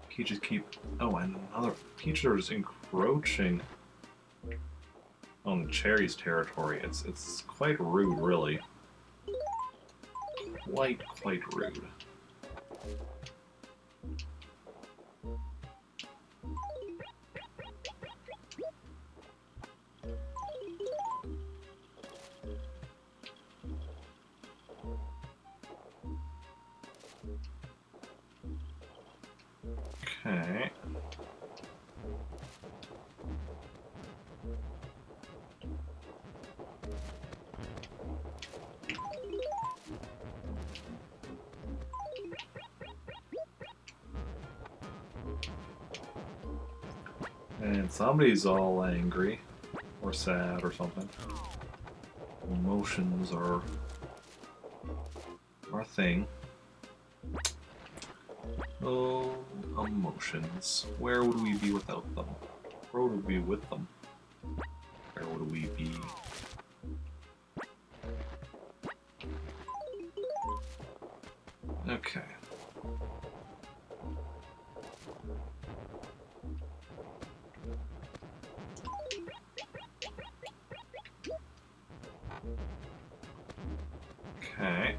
Peaches keep... Oh, and another... Peaches are just encroaching on Cherry's territory. It's quite rude, really. Quite rude. Okay. And somebody's all angry, or sad, or something. Emotions are our thing. Oh, emotions. Where would we be without them? Where would we be with them? Where would we be? Okay. Okay.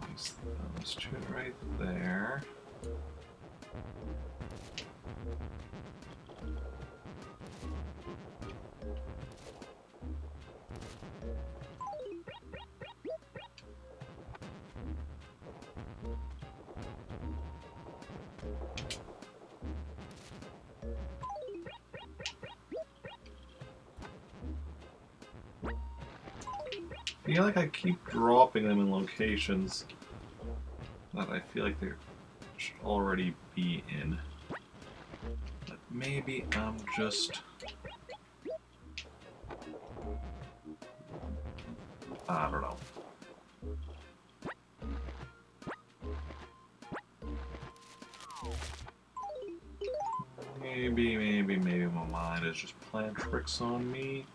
Place those two right there. I feel like I keep dropping them in locations that I feel like they should already be in. But maybe I'm just... I don't know. Maybe my mind is just playing tricks on me.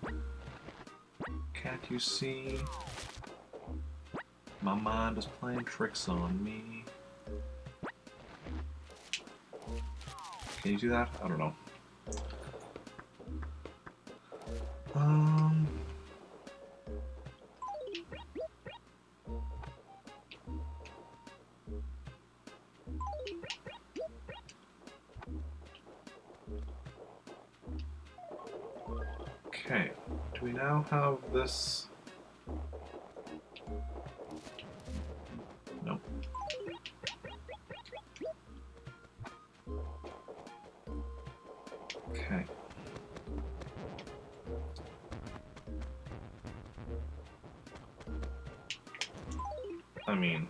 Can't you see? My mind is playing tricks on me. Can you do that? I don't know. Okay. Do we now have this? Nope. Okay. I mean...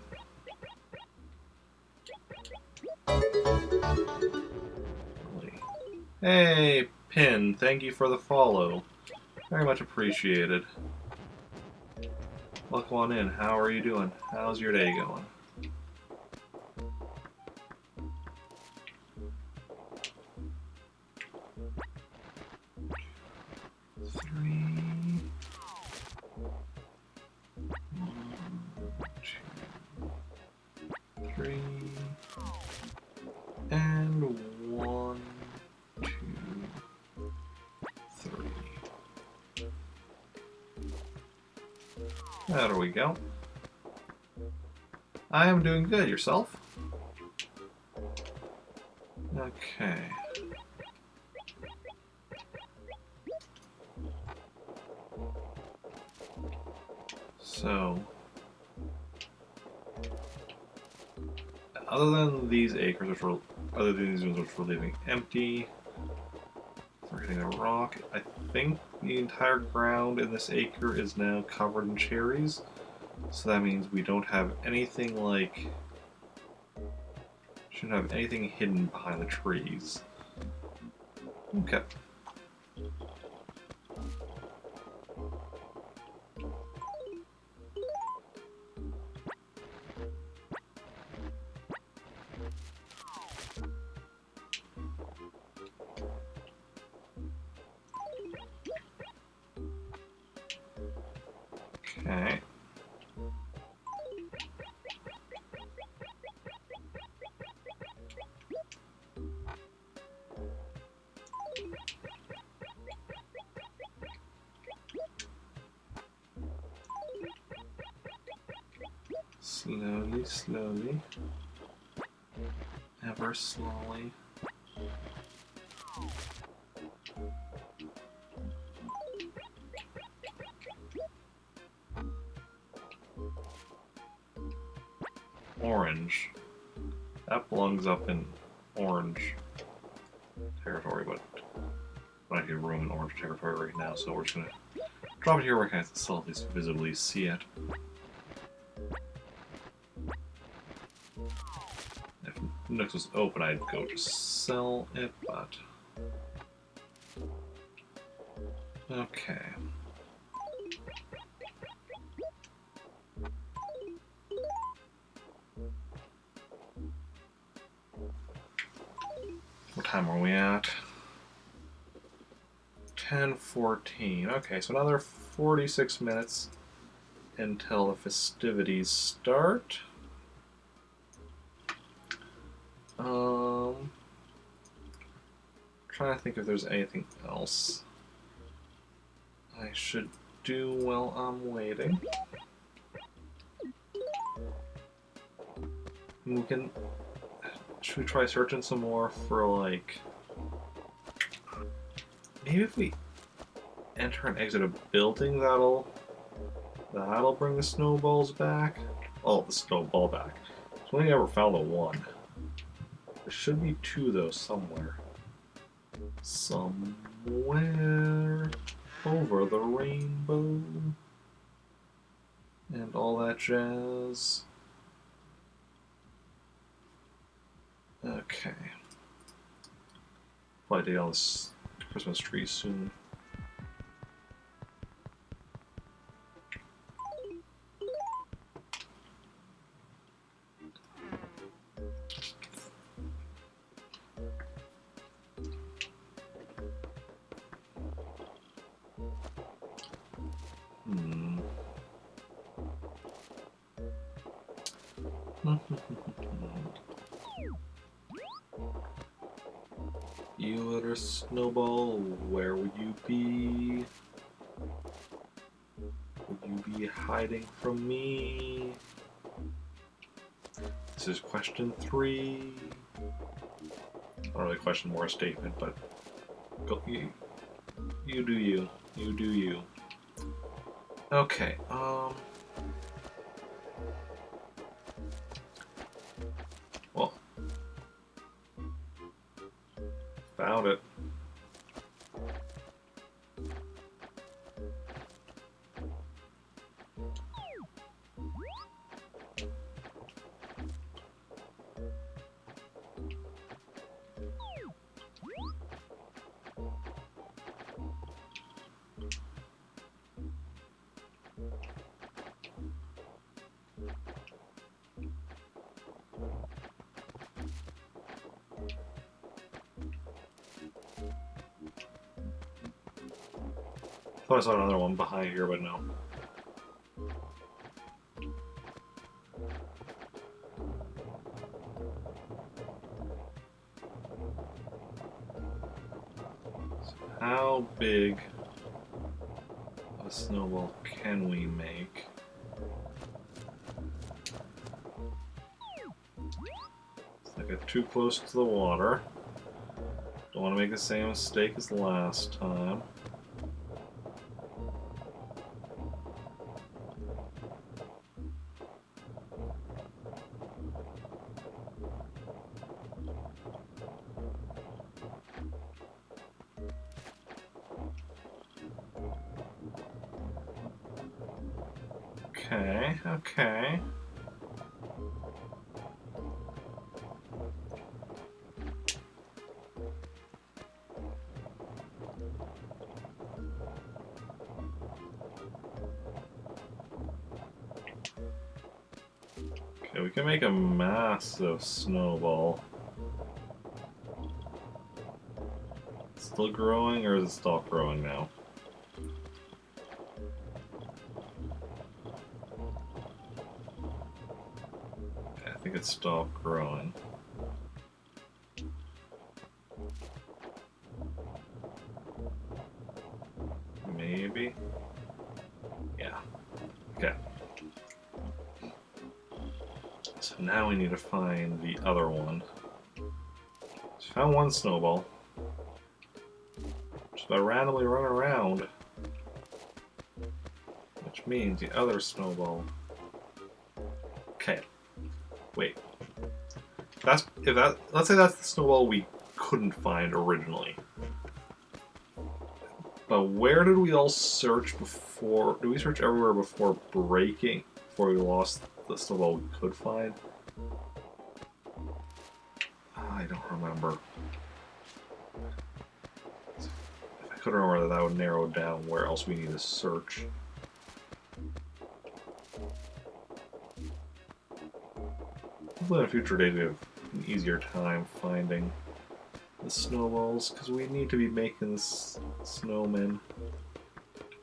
Really. Hey, Pin, thank you for the follow. Very much appreciated. Welcome on in. How are you doing? How's your day going? Three, and 1, 2, 3. There we go. I am doing good. Yourself? Okay. So, other than these acres, other than these ones which we're leaving empty, we're hitting a rock. I think the entire ground in this acre is now covered in cherries, so that means we don't have anything shouldn't have anything hidden behind the trees. Okay. Okay. Slowly, slowly. Ever slowly. Orange. That belongs up in orange territory, but I don't have room in orange territory right now, so we're just gonna drop it here where I can still at least visibly see it. If Nooks was open, I'd go to sell it, but... Okay. What time are we at? 10:14. Okay, so another 46 minutes until the festivities start. Trying to think if there's anything else I should do while I'm waiting. Should we try searching some more for like... Maybe if we enter and exit a building, that'll bring the snowballs back. Oh, the snowball back. I've only ever found the one. There should be 2 though somewhere. Somewhere over the rainbow and all that jazz. Okay. Probably dig on this Christmas tree soon. You little snowball, where would you be? Would you be hiding from me? This is question 3. Not really a question, more a statement, but go, you do you. You do you. Okay, well, found it. thought I saw another one behind here, but no. So how big of a snowball can we make? It's like too close to the water. Don't want to make the same mistake as last time. Okay, okay. Okay, we can make a massive snowball. Still growing, or has it stopped growing now? Okay, I think it stopped growing. Maybe? Yeah. Okay. So now we need to find the other one. So found one snowball. Just by randomly run around. Which means the other snowball. Okay. Wait. Let's say that's the snowball we couldn't find originally. But where did we all search before? Did we search everywhere before breaking? Before we lost the snowball we could find? I don't remember. If I could remember that would narrow down where else we need to search. Hopefully in a future date we have an easier time finding the snowballs, because we need to be making this snowman.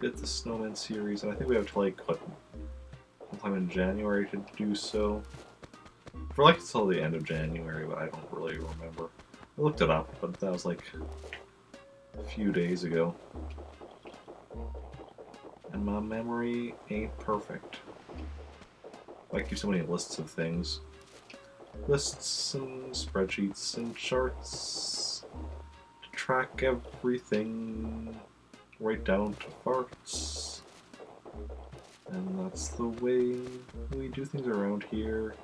Get the snowman series, and I think we have to like what, sometime in January to do so. For like until the end of January, but I don't really remember. I looked it up, but that was like a few days ago. And my memory ain't perfect. I keep so many lists of things. Lists and spreadsheets and charts to track everything right down to farts. And that's the way we do things around here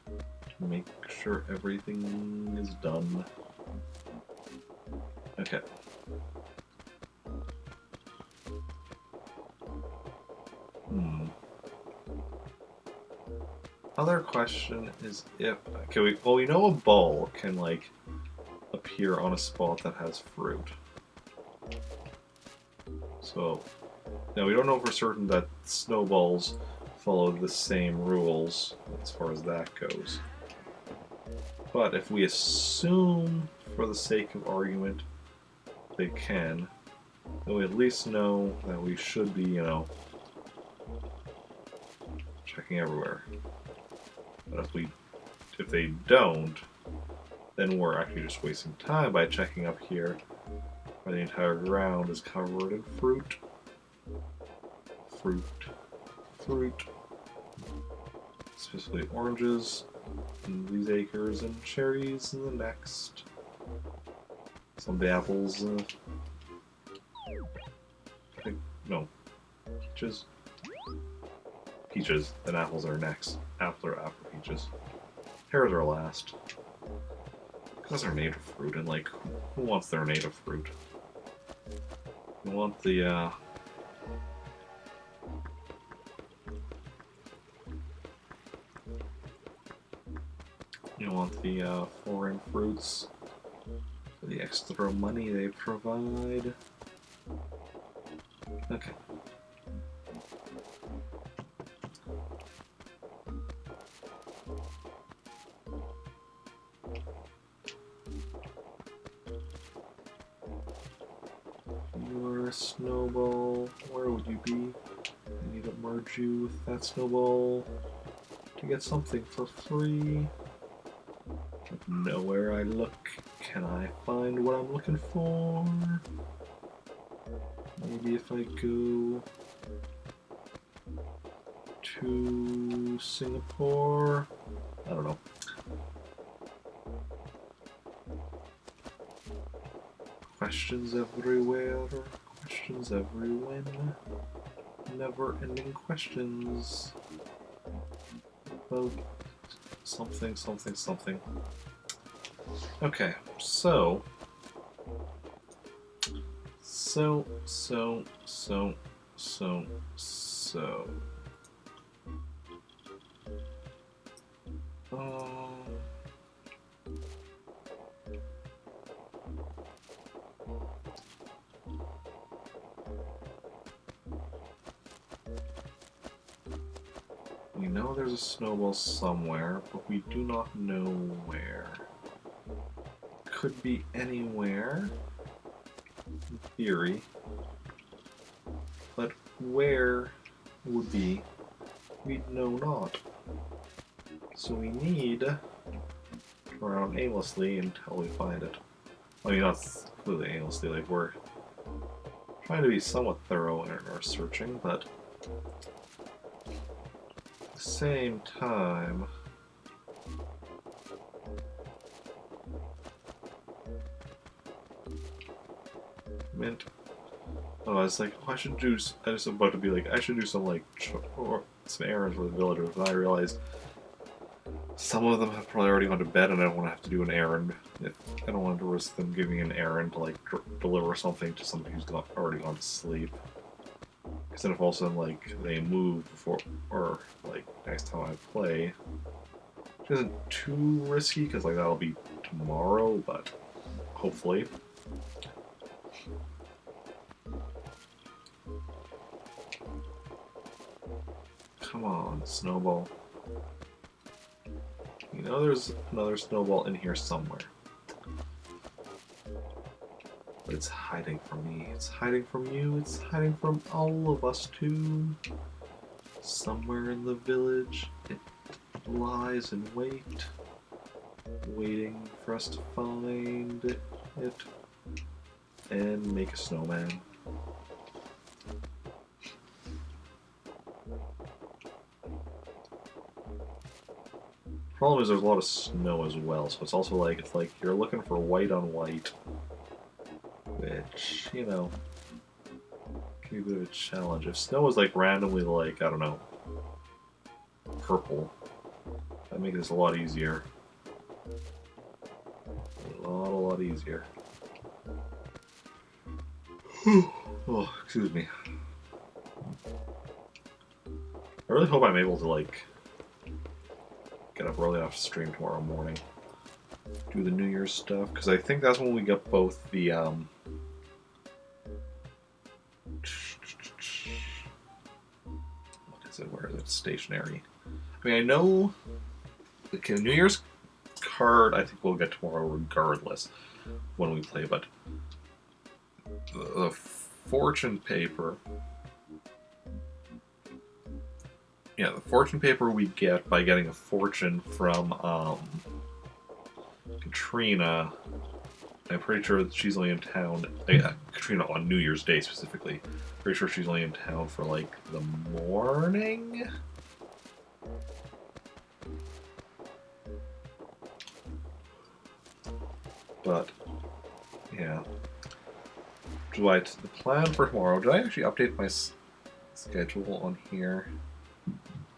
to make sure everything is done. Okay. Other question is if we know a ball can like appear on a spot that has fruit. So now we don't know for certain that snowballs follow the same rules as far as that goes. But if we assume, for the sake of argument, they can, then we at least know that we should be, you know, checking everywhere. But if they don't, then we're actually just wasting time by checking up here where the entire ground is covered in fruit. Fruit. Fruit. Specifically oranges in these acres and cherries in the next. Some of the apples, I think, no, peaches. Peaches, then apples are next. Apples are after peaches. Pears are last. Because they're native fruit, and like, who wants their native fruit? You want the, foreign fruits for the extra money they provide. Okay. You're there, snowball. Where would you be? I need to merge you with that snowball to get something for free. Nowhere I look, can I find what I'm looking for? Maybe if I go to Singapore? I don't know. Questions everywhere, questions everywhere. Never-ending questions about something, something, something. Okay, so we know there's a snowball somewhere, but we do not know where. Could be anywhere, in theory, but where would be, we know not. So we need to run around aimlessly until we find it. I mean, not completely aimlessly, like we're trying to be somewhat thorough in our searching, but at the same time, mint. Oh, I was like, oh, I should do. I was about to be like, I should do some like or some errands for the villagers, and I realized some of them have probably already gone to bed, and I don't want to have to do an errand. I don't want to risk them giving an errand to like deliver something to somebody who's already gone to sleep. Because then if all of a sudden like they move before or like next time I play, which isn't too risky because like that'll be tomorrow, but hopefully. Come on, snowball. You know there's another snowball in here somewhere. But it's hiding from me. It's hiding from you. It's hiding from all of us too. Somewhere in the village, it lies in wait, waiting for us to find it and make a snowman. Problem is there's a lot of snow as well, so it's also like, it's like you're looking for white on white, which, you know, can be a bit of a challenge. If snow was like randomly like, I don't know, purple, that'd make this a lot easier. A lot easier. Oh, excuse me. I really hope I'm able to like get up early enough to stream tomorrow morning. Do the New Year's stuff, because I think that's when we get both the what is it? Where is it? Stationary. I mean, I know the New Year's card I think we'll get tomorrow regardless when we play, but the fortune paper. Yeah, the fortune paper we get by getting a fortune from Katrina. I'm pretty sure that she's only in town. Katrina on New Year's Day specifically. Pretty sure she's only in town for like the morning. But yeah, the plan for tomorrow? Did I actually update my schedule on here?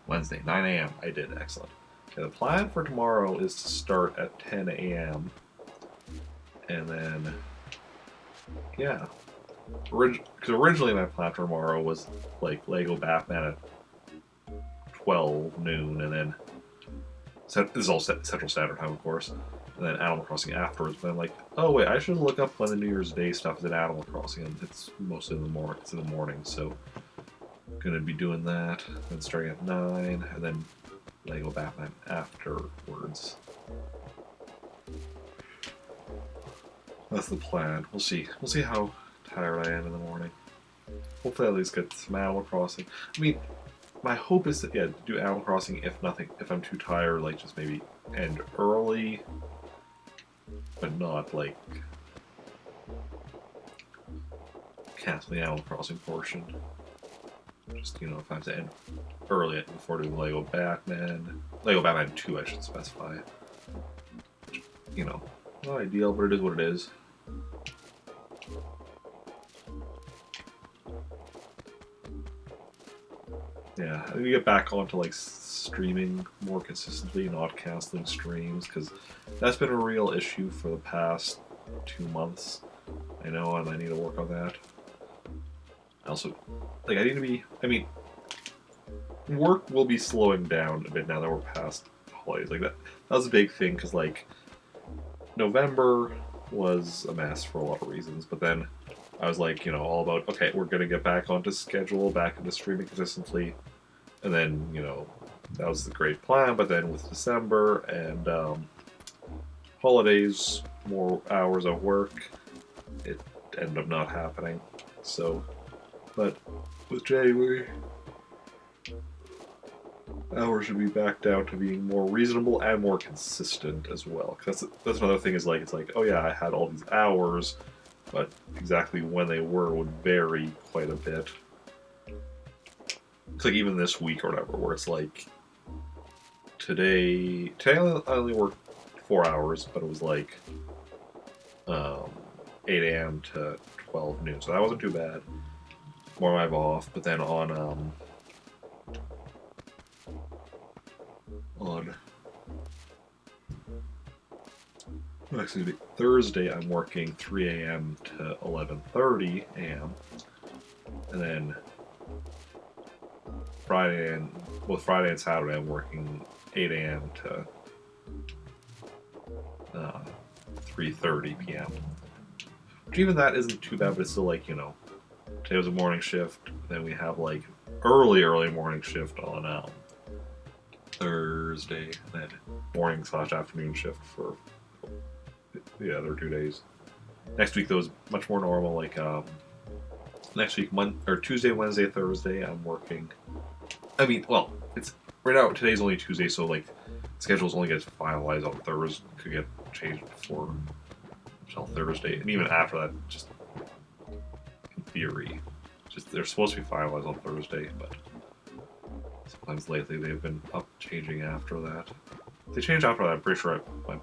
Wednesday, 9 a.m. I did, excellent. Okay, the plan for tomorrow is to start at 10 a.m. And then, yeah. Because originally my plan for tomorrow was like Lego Batman at 12 noon, and then this is all Central Standard Time, of course, and then Animal Crossing afterwards. But I'm like, oh wait, I should look up when the New Year's Day stuff is in Animal Crossing, and it's mostly in the morning. It's in the morning, so gonna be doing that, then starting at 9, and then Lego Batman afterwards. That's the plan. We'll see. We'll see how tired I am in the morning. hopefully at least get some Animal Crossing. I mean, my hope is to do Animal Crossing if I'm too tired, like just maybe end early, but not like cancel the Animal Crossing portion. Just, if I have to end early before doing Lego Batman 2, I should specify. Not ideal, but it is what it is. Yeah, I need to get back onto like streaming more consistently, not canceling streams, because that's been a real issue for the past 2 months. I know, and I need to work on that. Also, I need to be. Work will be slowing down a bit now that we're past holidays. That was a big thing, because November was a mess for a lot of reasons, but then I was all about, okay, we're gonna get back onto schedule, back into streaming consistently, and then that was the great plan. But then with December and holidays, more hours of work, it ended up not happening. So, but with January, hours should be back down to being more reasonable and more consistent as well. Because that's another thing is it's oh yeah, I had all these hours, but exactly when they were would vary quite a bit. It's even this week or whatever, where it's today I only worked 4 hours, but it was 8 a.m. to 12 noon, so that wasn't too bad. More I've off, but then on Thursday I'm working 3 a.m. to 11:30 a.m. and then Friday and Saturday I'm working 8 a.m. to 3:30 p.m. Which even that isn't too bad, but it's still today was a morning shift, then we have early morning shift on Thursday, and then morning/afternoon shift for the other 2 days. Next week, though, is much more normal. Next week, Tuesday, Wednesday, Thursday, I'm working. It's right now. Today's only Tuesday, so schedules only gets finalized on Thursday. Could get changed before until Thursday, and even after that, just in theory, they're supposed to be finalized on Thursday, but sometimes lately they've been changing after that. If they change after that, I'm pretty sure my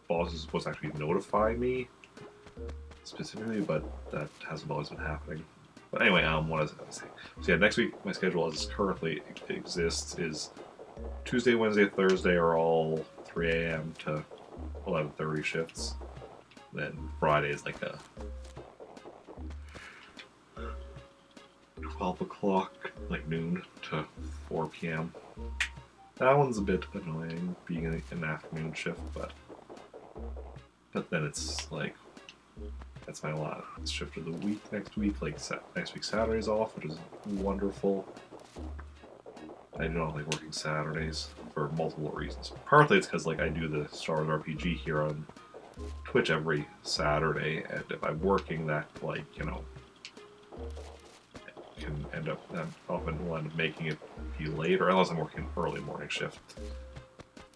boss is supposed to actually notify me specifically, but that hasn't always been happening. But anyway, what was I going to say? So yeah, next week my schedule as currently exists is Tuesday, Wednesday, Thursday are all 3 a.m. to 11:30 shifts. Then Friday is a 12 o'clock, noon to 4 p.m. That one's a bit annoying, being an afternoon shift, but then it's that's my last shift of the week next week. Next week Saturday's off, which is wonderful. I do not like working Saturdays for multiple reasons. Partly it's because I do the Star Wars RPG here on Twitch every Saturday, and if I'm working that can end up often will end up making it be later, unless I'm working early morning shift.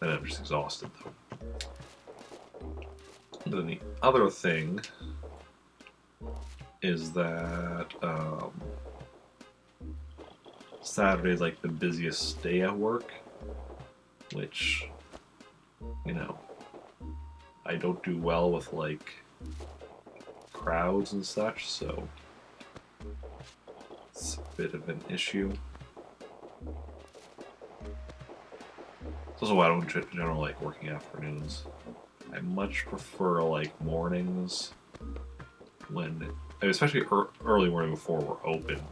Then I'm just exhausted though. And then the other thing is that Saturday is the busiest day at work, which I don't do well with crowds and such, so it's a bit of an issue. It's also why I don't in general like working afternoons. I much prefer mornings when, especially early morning before we're open.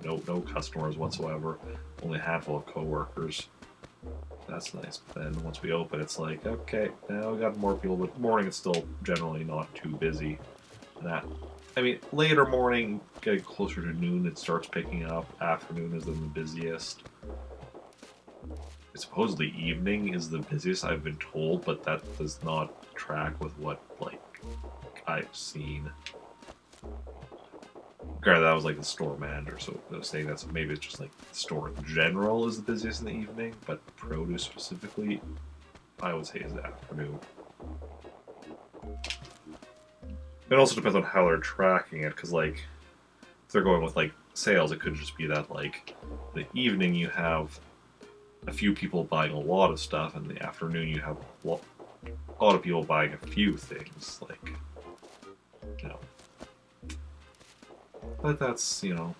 No customers whatsoever. Only a handful of coworkers. That's nice. But then once we open, it's okay, now we got more people. But morning it's still generally not too busy. Later morning, getting closer to noon, it starts picking up. Afternoon is then the busiest. Supposedly evening is the busiest, I've been told, but that does not track with what I've seen. Granted, that was like the store manager, so I was saying that's maybe it's just like the store in general is the busiest in the evening, but produce specifically, I would say is the afternoon. It also depends on how they're tracking it, because like if they're going with like sales, it could just be that like the evening you have a few people buying a lot of stuff, and the afternoon you have a lot of people buying a few things, like, you know. But that's, you know,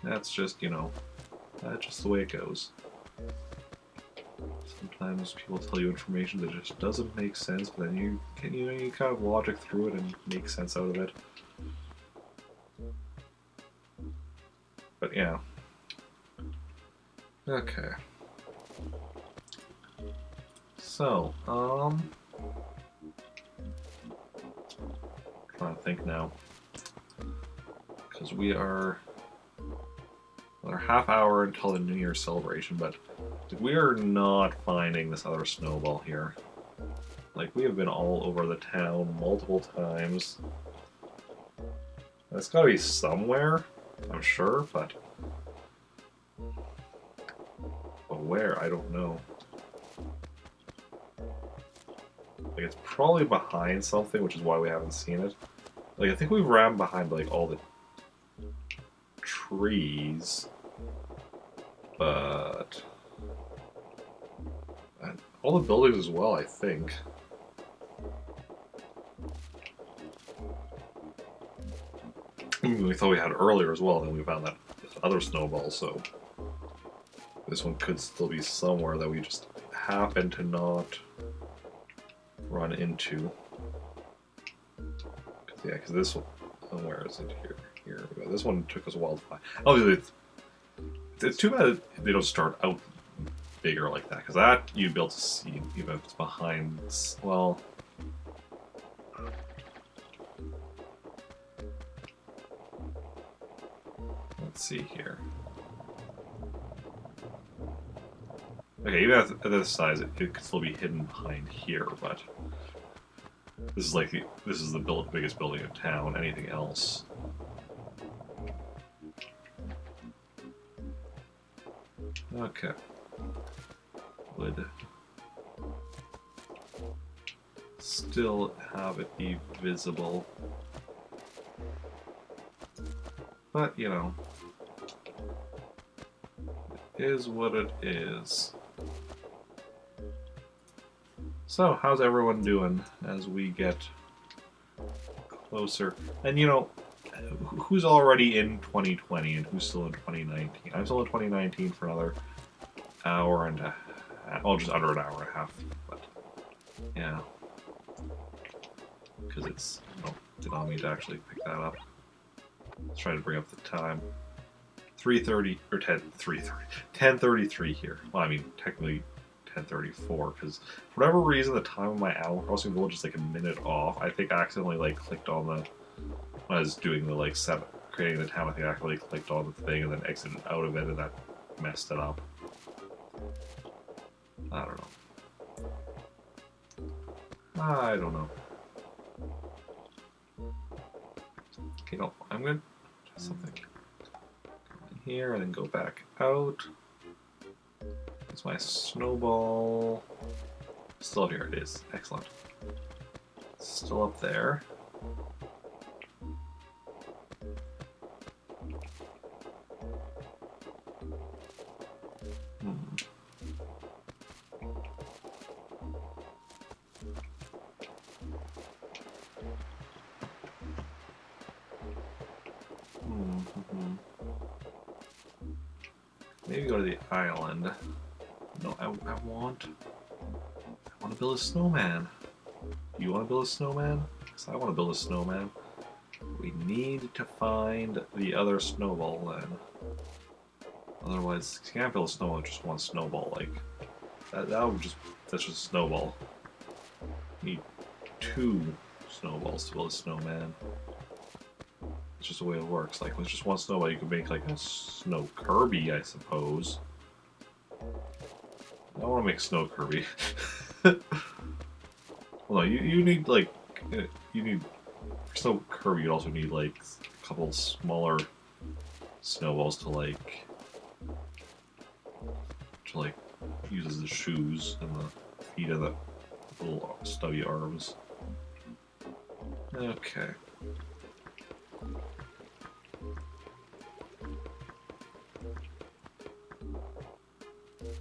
that's just, you know, that's just the way it goes. Sometimes people tell you information that just doesn't make sense, but then you can, you know, you kind of logic through it and make sense out of it. But yeah. Okay. So, trying to think now, because we are another half hour until the New Year's celebration, but we are not finding this other snowball here. Like, we have been all over the town multiple times. It's gotta be somewhere, I'm sure, but where, I don't know. Like, it's probably behind something, which is why we haven't seen it. Like, I think we've ran behind, like, all the trees, but all the buildings as well, I think. We thought we had earlier as well, then we found that other snowball, so this one could still be somewhere that we just happen to not run into. Yeah, because this one, where is it? Here we go. This one took us a while to find. Obviously, it's too bad they don't start out bigger like that, because that you'd be able to see even if it's behind. Well, let's see here. Okay, even at this size, it could still be hidden behind here, but this is like this is the biggest building in town. Anything else? Okay. Would still have it be visible, but you know, it is what it is. So, how's everyone doing as we get closer? And you know, who's already in 2020 and who's still in 2019? I'm still in 2019 for another hour and a half. Well, just under an hour and a half. But, yeah. Because it's... Oh, did not mean to actually pick that up. Let's try to bring up the time. 3:30, or 10:33 here. Well, I mean, technically 10:34, because for whatever reason, the time of my Animal Crossing Village is like a minute off. I think I accidentally like clicked on the... When I was doing the like creating the town, I think I accidentally clicked on the thing and then exited out of it, and that messed it up. I don't know. I don't know. Okay, no, I'm gonna try something. Come in here and then go back out. It's my snowball. Still here, it is. Excellent. Still up there. Maybe go to the island. No, I want to build a snowman. Do you want to build a snowman? Because I want to build a snowman. We need to find the other snowball then. Otherwise, you can't build a snowball with just one snowball. Like that's just a snowball. You need 2 snowballs to build a snowman. It's just the way it works. Like with just one snowball, you could make like a snow Kirby, I suppose. I want to make snow Kirby. Well, no, you need like you need for snow Kirby. You also need like a couple smaller snowballs to use as the shoes and the feet of the little stubby arms. Okay.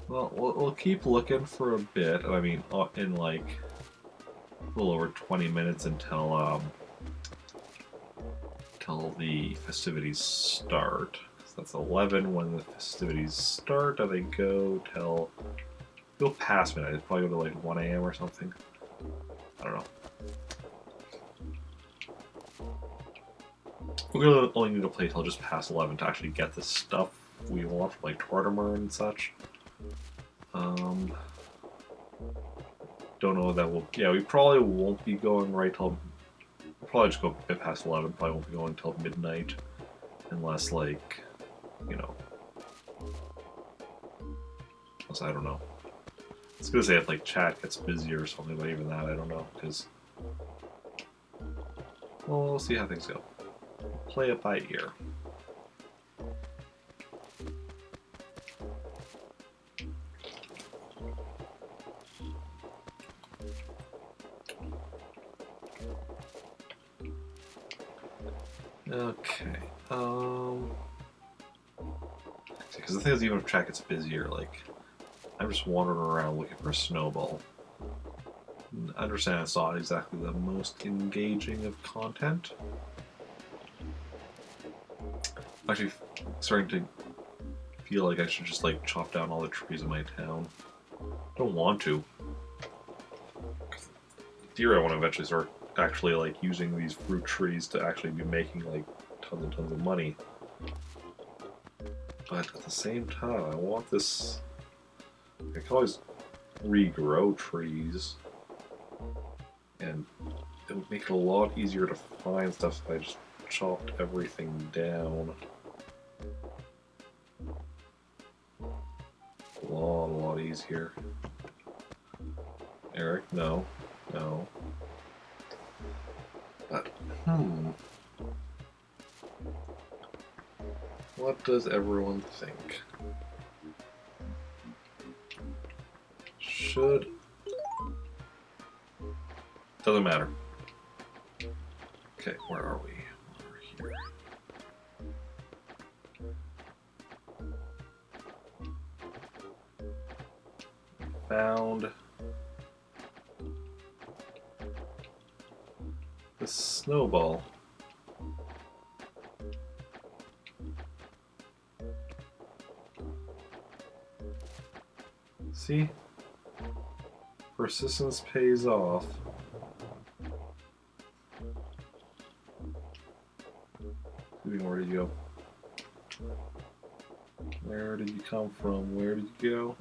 Well, we'll keep looking for a bit. I mean, in like a little over 20 minutes until the festivities start. So that's 11 when the festivities start, and they go past midnight. They probably go to like 1 a.m. or something. I don't know. We're gonna only need to play till just past 11 to actually get the stuff we want, like Tortimer and such. Don't know that we'll. Yeah, we probably won't be going right till. We'll probably just go a bit past 11. Probably won't be going until midnight, unless like, you know. Unless I don't know. I was gonna say if like chat gets busier or something, but even that I don't know because. Well, we'll see how things go. Play it by ear. Okay. Because the thing is, even if chat gets busier, like, I'm just wandering around looking for a snowball. I understand it's not exactly the most engaging of content. I'm actually starting to feel like I should just like chop down all the trees in my town. I don't want to. In theory, I want to eventually start actually like using these fruit trees to actually be making like tons and tons of money. But at the same time, I want this. I can always regrow trees, and it would make it a lot easier to find stuff if I just chopped everything down. A lot easier. Eric, no. But, what does everyone think? Should... Doesn't matter. Okay, where are we? We're here. Found the snowball. See? Persistence pays off. Where did you go? Where did you come from? Where did you go?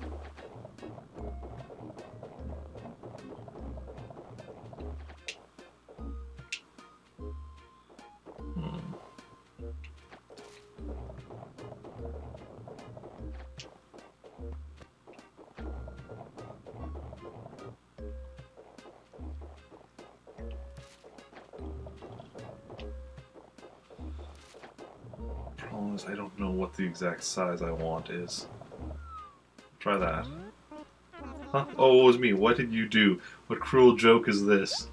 I don't know what the exact size I want is. Try that. Huh? Oh, it was me. What did you do? What cruel joke is this?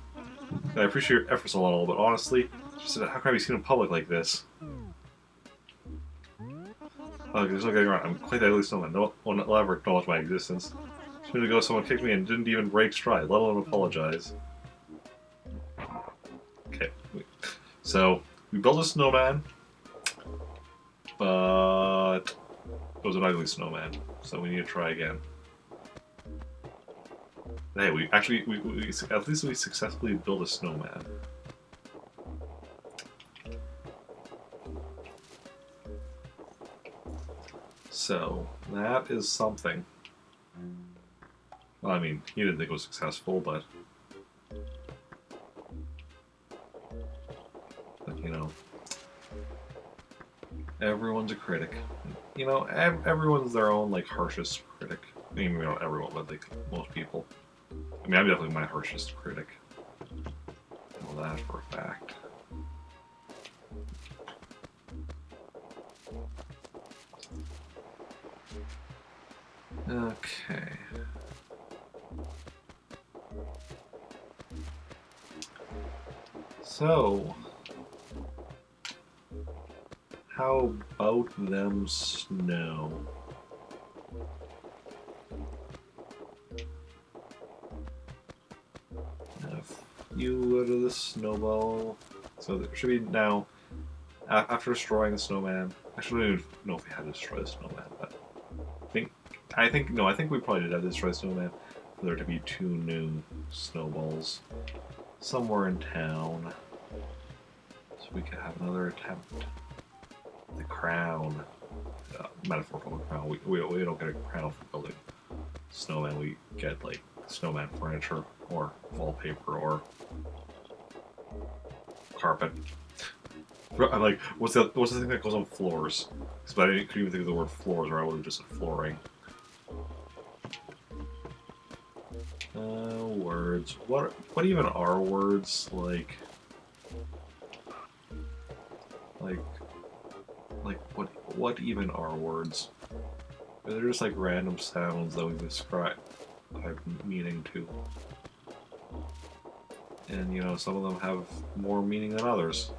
I appreciate your efforts a lot, but honestly, just how can I be seen in public like this? Oh, there's no getting around. I'm quite the ugly snowman. No one will ever acknowledge my existence. Just a minute ago, someone kicked me and didn't even break stride, let alone apologize. Okay. So, we built a snowman. But it was an ugly snowman, so we need to try again. Hey, we at least we successfully built a snowman. So that is something. Well, I mean, he didn't think it was successful, but you know. Everyone's a critic. You know, everyone's their own, like, harshest critic. I mean, maybe not everyone, but, like, most people. I mean, I'm definitely my harshest critic. that for a fact. Okay. So, how about them snow? If you go to the snowball, so there should be now, after destroying the snowman, actually I don't even know if we had to destroy the snowman, but I think we probably did have to destroy the snowman for there to be 2 new snowballs somewhere in town. So we could have another attempt. The crown. Metaphorical crown. We don't get a crown for building snowman. We get like snowman furniture or wallpaper or carpet. I'm like, what's the thing that goes on floors? Because I couldn't even think of the word floors, or I would have just said flooring. Words. What even are words? Like what even are words? They're just like random sounds that we describe meaning to. And you know, some of them have more meaning than others.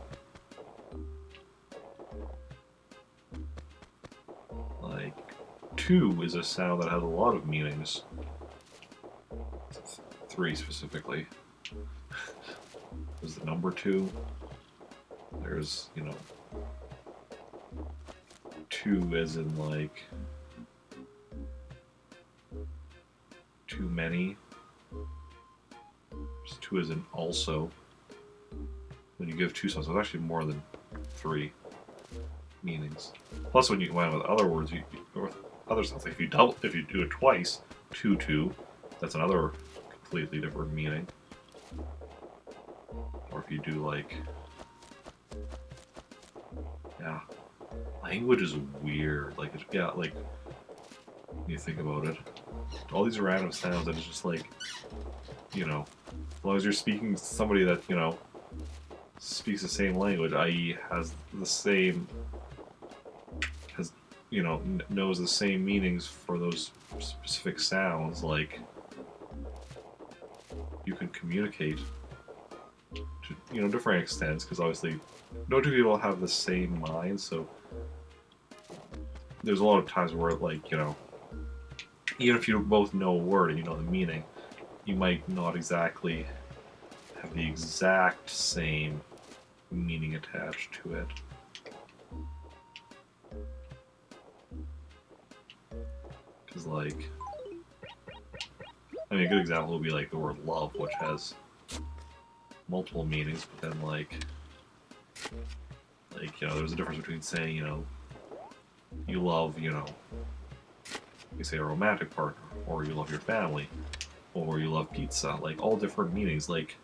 Like 2 is a sound that has a lot of meanings. 3 specifically. There's the number 2. There's, you know, 2 as in like too many. There's 2 as in also. When you give 2 sounds, there's actually more than 3 meanings. Plus, when you combine with other words, or other sounds, like if you do it twice, 2, that's another completely different meaning. Or if you do like, yeah, language is weird. Like, yeah, like when you think about it, all these random sounds that it's just like, you know, as long as you're speaking to somebody that, you know, speaks the same language, i.e., has the same, you know, knows the same meanings for those specific sounds, like, you can communicate to, you know, different extents, because obviously no 2 people have the same mind, so there's a lot of times where, like, you know, even if you both know a word and you know the meaning, you might not exactly have the exact same meaning attached to it. Because, like, I mean, a good example would be like the word love, which has multiple meanings, but then like, you know, there's a difference between saying, you know, you love, you know, you say a romantic partner, or you love your family, or you love pizza, like all different meanings. Like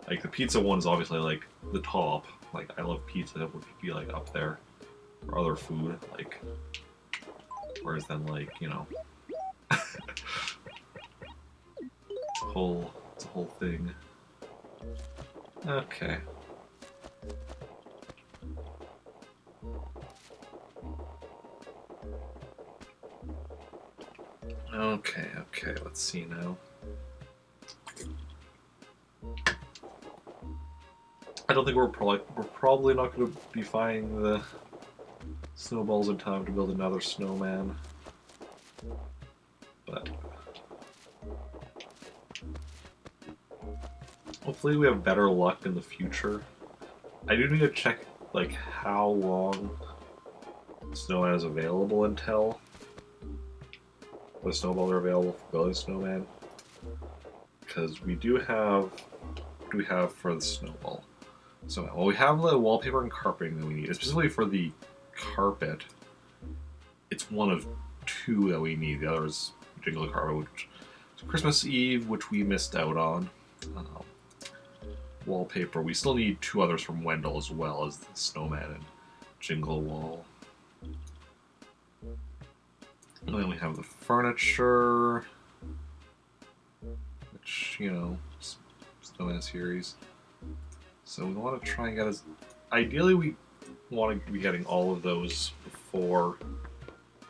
the pizza one's obviously like the top, like I love pizza would be like up there, or other food, like, whereas then like, you know, it's a whole thing. Okay. Okay, let's see now. I don't think we're probably not going to be finding the snowballs in time to build another snowman. But hopefully we have better luck in the future. I do need to check like how long snowman is available until the snowballs are available for building snowman. Because we do have, what do we have for the snowball? So, well, we have the wallpaper and carpeting that we need. Specifically for the carpet, it's one of 2 that we need. The other is Jingle the Carpet, which is Christmas Eve, which we missed out on. Wallpaper, we still need 2 others from Wendell as well as the snowman and Jingle Wall. And then we have the furniture, which, you know, Snowman series. So we want to try and get as... Ideally, we want to be getting all of those before,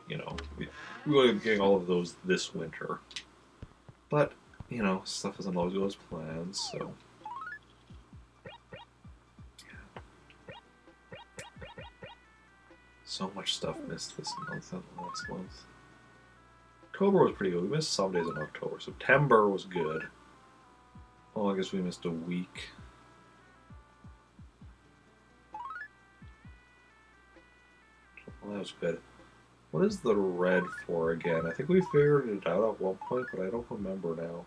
we want to be getting all of those this winter. But, stuff doesn't always go as planned, so... So much stuff missed this month and last month. October was pretty good. We missed some days in October. September was good. Oh, I guess we missed a week. Well, that was good. What is the red for again? I think we figured it out at one point, but I don't remember now.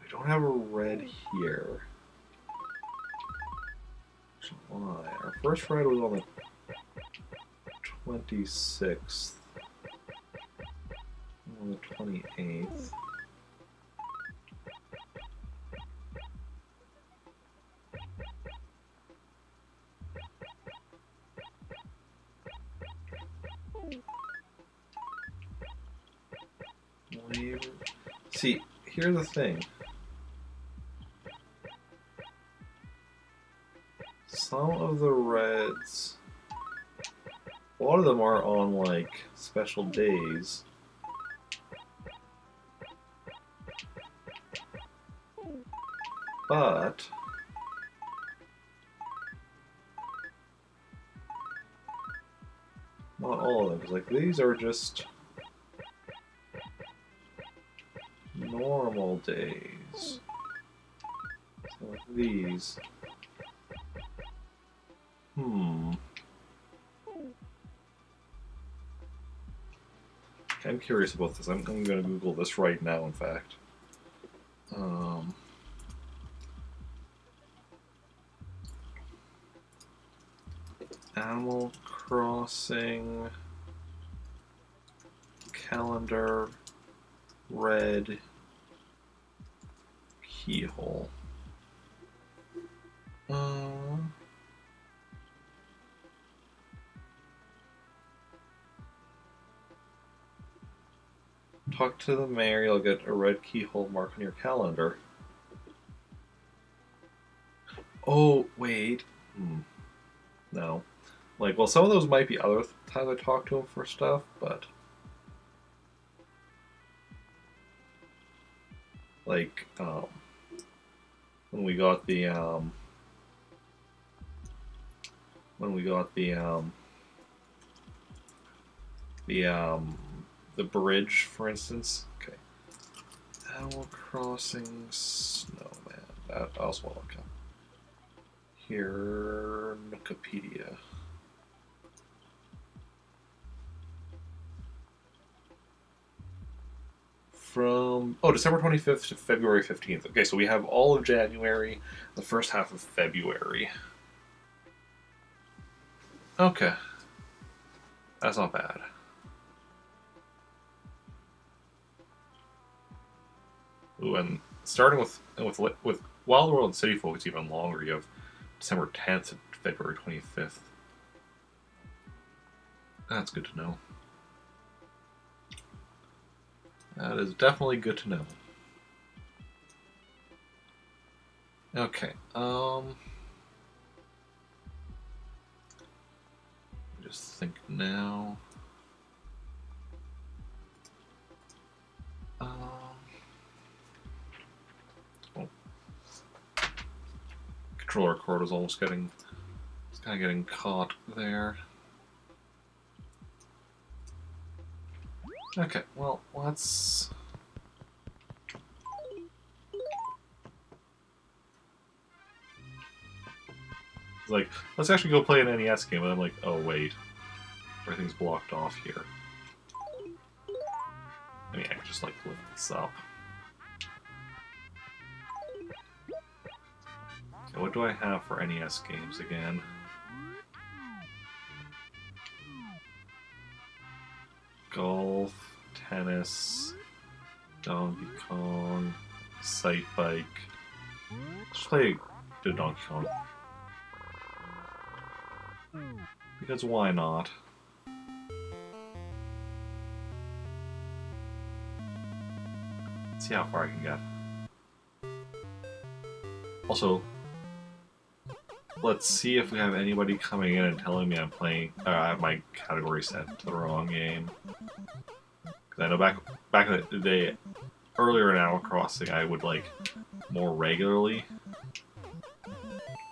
We don't have a red here. July. Our first red was on the 26th. On the 28th. See, here's the thing. Some of the reds, a lot of them are on like special days. But not all of them, because like these are just normal days. So like these. I'm curious about this. I'm going to Google this right now, in fact. Animal Crossing calendar red keyhole. Talk to the mayor, you'll get a red keyhole mark on your calendar. Oh, wait. No. Like, well, some of those might be other times I talk to him for stuff, but... Like, when we got the, the bridge, for instance. Okay. Animal Crossing Snowman. That I also want to look up. Here, Wikipedia. From December 25th to February 15th. Okay, so we have all of January, the first half of February. Okay. That's not bad. Ooh, and starting with Wild World and City Folk, it's even longer. You have December 10th to February 25th. That's good to know. That is definitely good to know. Okay, just think now. Controller cord is almost getting, it's kind of getting caught there. Okay, well, let's... Like, let's actually go play an NES game, and I'm like, oh wait, everything's blocked off here. I mean, I can just like lift this up. Okay, what do I have for NES games again? Golf, tennis, Donkey Kong, Sight Bike. Let's play the Donkey Kong. Because why not? see how far I can get. Also, let's see if we have anybody coming in and telling me I'm playing. I have my category set to the wrong game. Because I know back in the day, earlier in Animal Crossing, I would like more regularly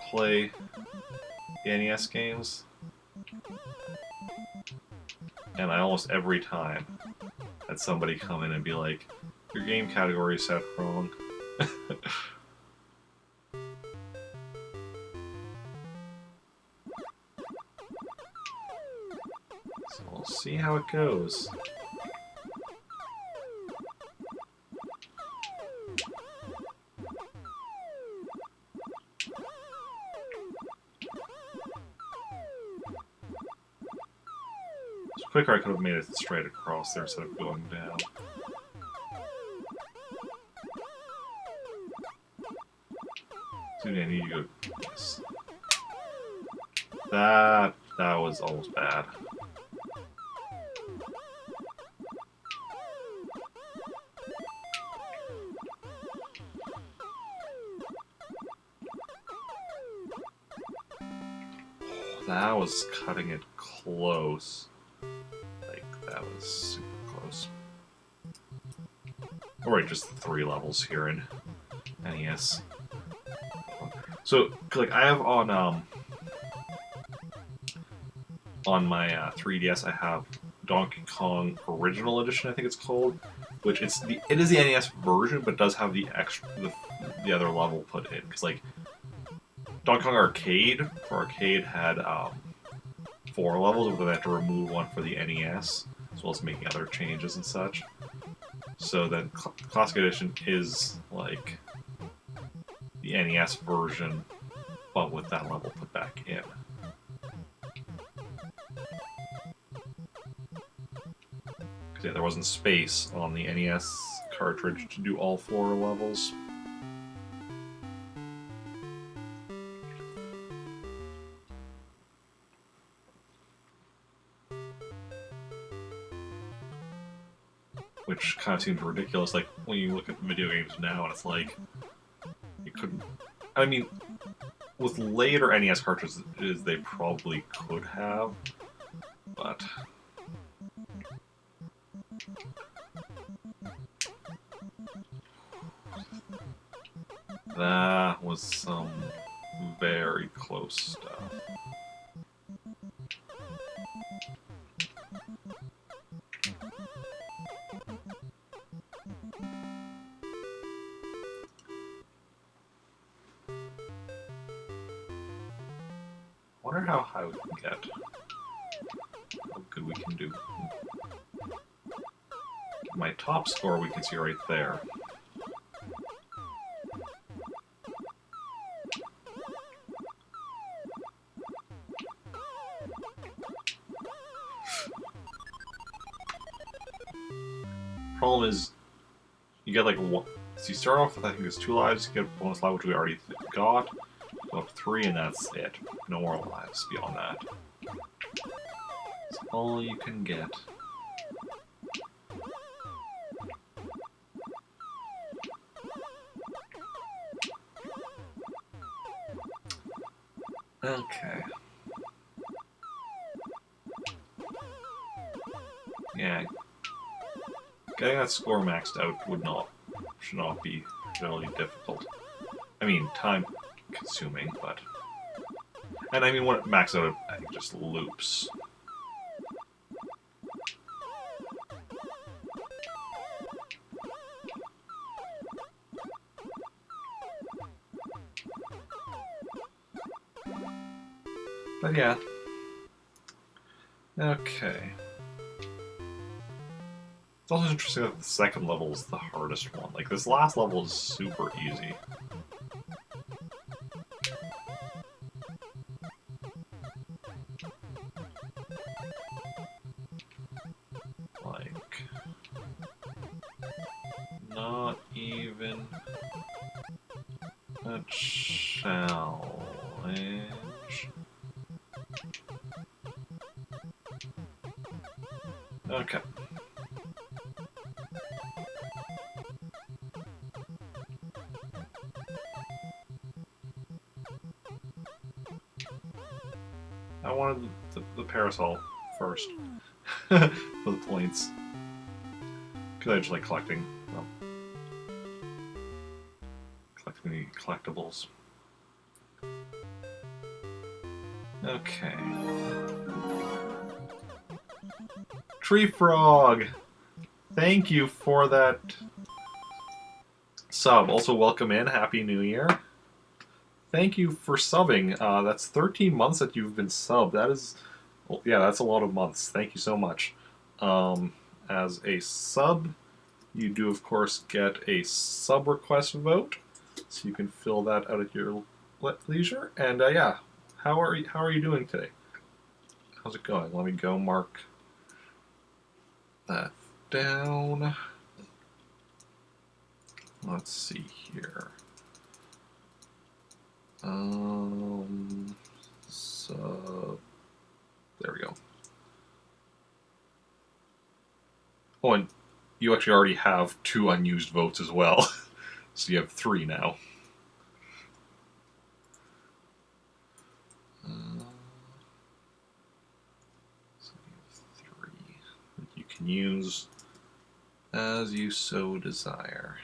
play the NES games, and I almost every time had somebody come in and be like, "Your game category is set wrong." So we'll see how it goes. It's quicker, I could have made it straight across there instead of going down. Dude, I need to go. Yes. That was almost bad. That was cutting it close. Like, that was super close. Alright, just 3 levels here in NES. So, like, I have on my 3DS, I have Donkey Kong Original Edition, I think it's called, which it is the NES version, but does have the other level put in, because like Donkey Kong Arcade had 4 levels, but then they had to remove one for the NES, as well as making other changes and such. So then Classic Edition is like the NES version, but with that level put back in. Because yeah, there wasn't space on the NES cartridge to do all 4 levels. Which kind of seems ridiculous, like, when you look at video games now, and it's like, you couldn't... I mean, with later NES cartridges, they probably could have, but... That was some very close stuff. I wonder how high we can get. How good we can do. My top score we can see right there. Problem is, you get like one. So you start off with, I think there's 2 lives, you get a bonus life, which we already got. Go up to 3, and that's it. No more lives beyond that. It's all you can get. Okay. Yeah. Getting that score maxed out should not be really difficult. I mean, time consuming, but... And I mean, when it maxes out, I think it just loops. But yeah. Okay. It's also interesting that the second level is the hardest one. Like, this last level is super easy. Like... Not even... a challenge... Okay. I wanted the parasol first for the points. Because I just like collecting, well, collecting the collectibles. Okay. Tree Frog! Thank you for that sub. Also, welcome in. Happy New Year. Thank you for subbing. That's 13 months that you've been subbed. That is, well, yeah, that's a lot of months. Thank you so much. As a sub, you do, of course, get a sub request vote. So you can fill that out at your leisure. And yeah, how are you doing today? How's it going? Let me go mark that down. Let's see here. So there we go. Oh, and you actually already have 2 unused votes as well. So you have 3 now. So you have 3 that you can use as you so desire.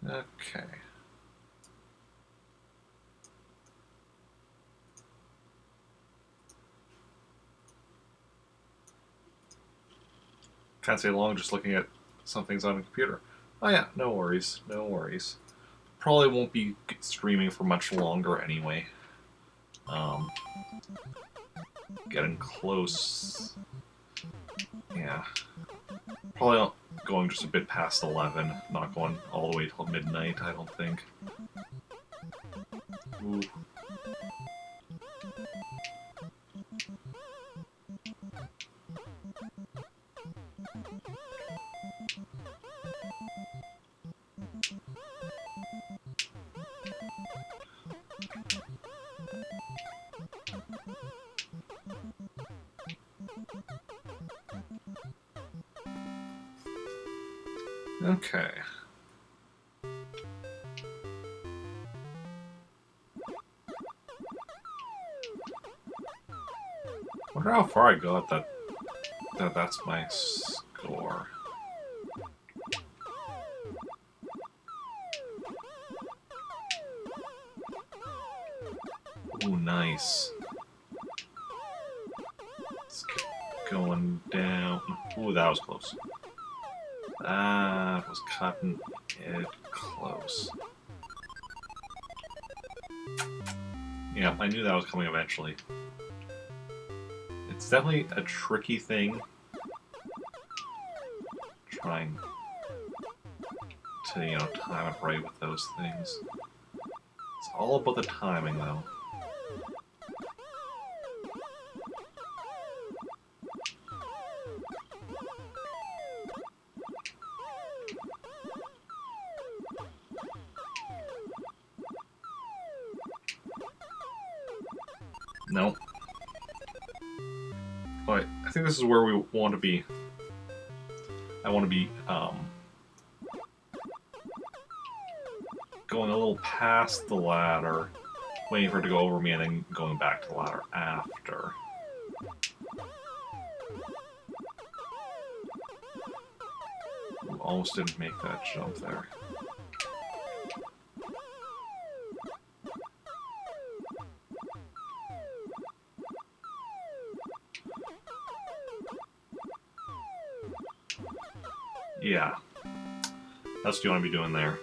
Okay. Can't stay long just looking at some things on the computer. Oh yeah, no worries, no worries. Probably won't be streaming for much longer anyway. Getting close. Yeah. Probably going just a bit past 11. Not going all the way till midnight, I don't think. Ooh. Okay. Wonder how far I got that's my score. Ooh, nice. Let's get going down. Ooh, that was close. That was cutting it close. Yeah, I knew that was coming eventually. It's definitely a tricky thing trying to, time it right with those things. It's all about the timing, though. Nope. But I think this is where we want to be. I want to be going a little past the ladder, waiting for it to go over me, and then going back to the ladder after. Ooh, almost didn't make that jump there. Yeah. That's what you want to be doing there.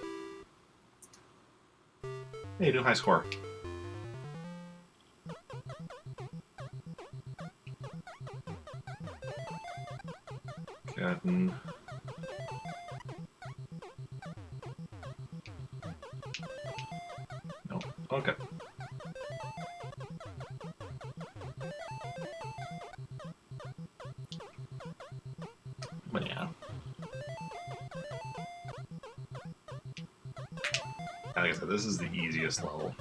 Hey, new high score. Getting... No. Okay. But yeah. Like I said, this is the easiest level.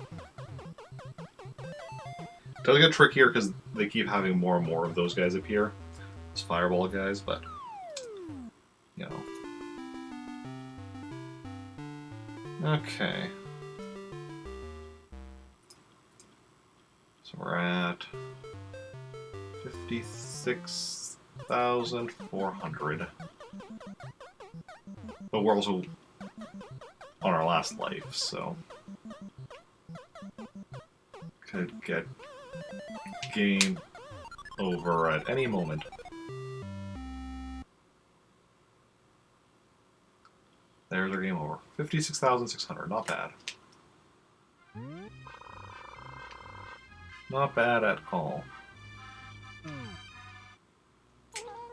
It does get trickier because they keep having more and more of those guys appear. Those fireball guys, but... you know. Okay. So we're at 56,400. But we're also on our last life, so could get game over at any moment. There's our game over. 56,600, not bad. Not bad at all.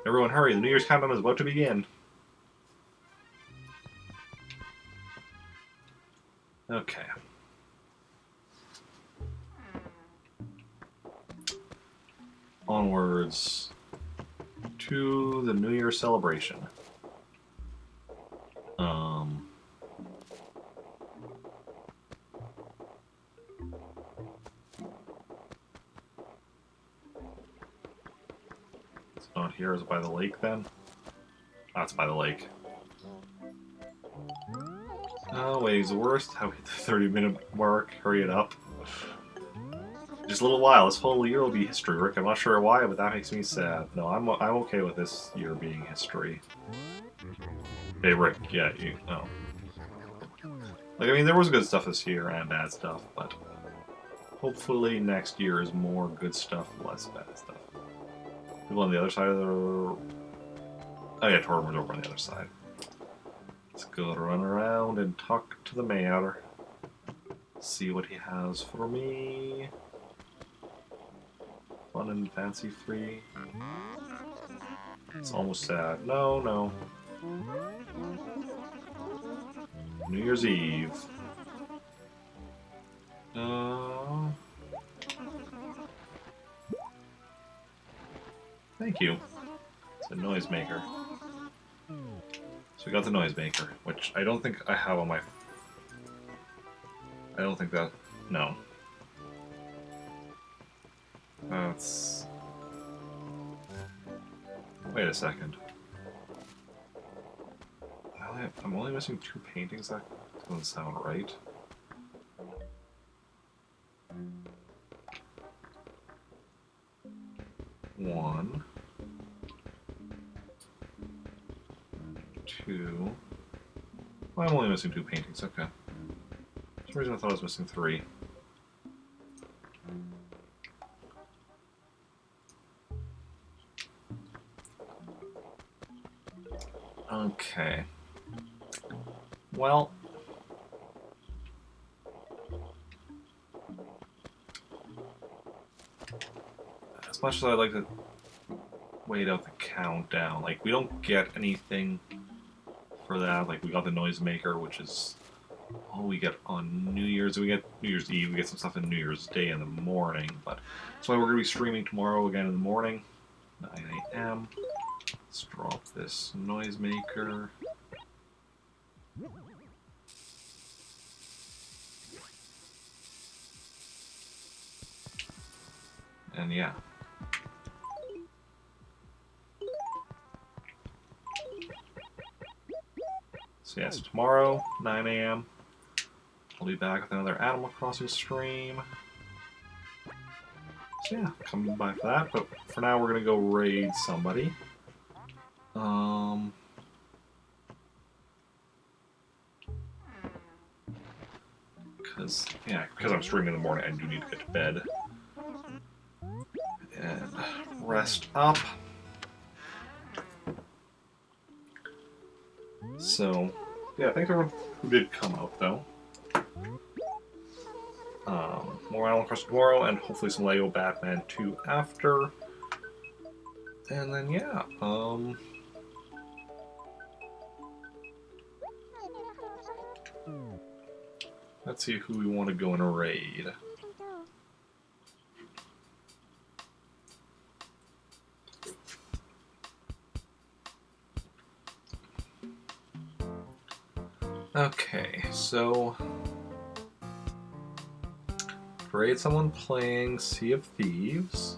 Everyone hurry, the New Year's countdown is about to begin. Okay. Onwards to the New Year celebration. It's not here. Is it by the lake then? Oh, it's by the lake. Oh, wait, he's the worst. How hit the 30-minute mark? Hurry it up. Just a little while. This whole year will be history, Rick. I'm not sure why, but that makes me sad. No, I'm okay with this year being history. Hey, Rick. Yeah, you. Oh. Like, I mean, there was good stuff this year and bad stuff, but hopefully next year is more good stuff, less bad stuff. People on the other side of the. Oh yeah, Torben's over on the other side. Let's go run around and talk to the mayor. See what he has for me. Fun and fancy free. It's almost sad. No, no. New Year's Eve. Thank you. It's a noisemaker. So we got the noisemaker, which I don't think I have on my... I don't think that... No. That's... Wait a second. I'm only missing 2 paintings? That doesn't sound right. One. 2. Well, I'm only missing 2 paintings, okay. For some reason I thought I was missing 3. Okay. Well, as much as I'd like to wait out the countdown, like, we don't get anything for that. Like, we got the noisemaker, which is all we get on New Year's. We get New Year's Eve, we get some stuff in New Year's Day in the morning, but that's why we're going to be streaming tomorrow again in the morning, 9 a.m. Let's drop this noisemaker. And yeah. So yes, tomorrow, 9 a.m. I'll be back with another Animal Crossing stream. So yeah, come by for that. But for now, we're gonna go raid somebody. Because I'm streaming in the morning, I do need to get to bed and rest up. So, yeah, thanks everyone who did come out, though. More Animal Crossing tomorrow, and hopefully some LEGO Batman 2 after. And then, yeah, let's see who we want to go in a raid. Okay, so raid someone playing Sea of Thieves.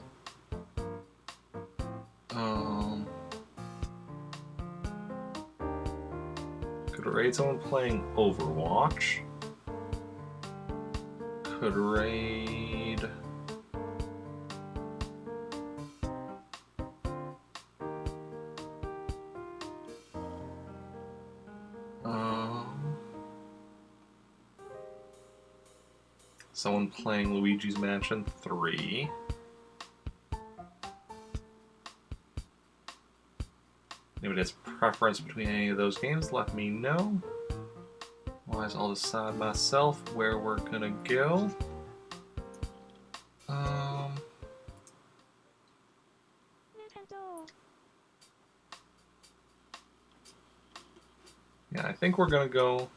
Could raid someone playing Overwatch. Could raid Someone playing Luigi's Mansion 3. Anybody has preference between any of those games, let me know. Otherwise, I'll decide myself where we're gonna go. Yeah, I think we're gonna go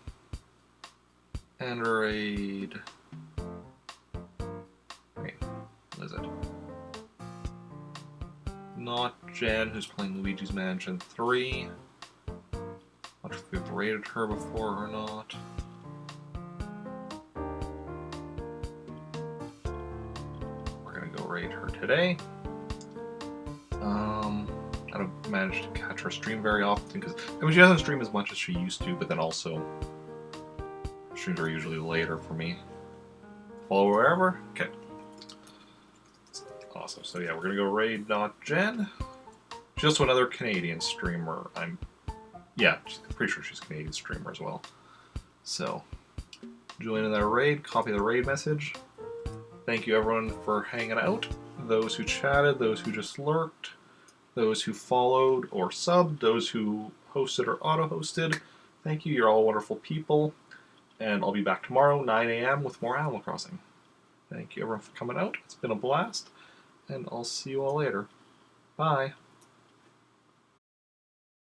and raid. Wait, what is it? Not Jen, who's playing Luigi's Mansion 3. Not sure if we've raided her before or not. We're gonna go raid her today. I don't manage to catch her stream very often because she doesn't stream as much as she used to, but then also streams are usually later for me. Follow wherever? Okay. Awesome. So yeah, we're gonna go raid Not Jen. She's also another Canadian streamer. I'm pretty sure she's a Canadian streamer as well. So join in that raid, copy the raid message. Thank you everyone for hanging out. Those who chatted, those who just lurked, those who followed or subbed, those who hosted or auto-hosted. Thank you, you're all wonderful people. And I'll be back tomorrow, 9 a.m. with more Animal Crossing. Thank you everyone for coming out. It's been a blast. And I'll see you all later. Bye.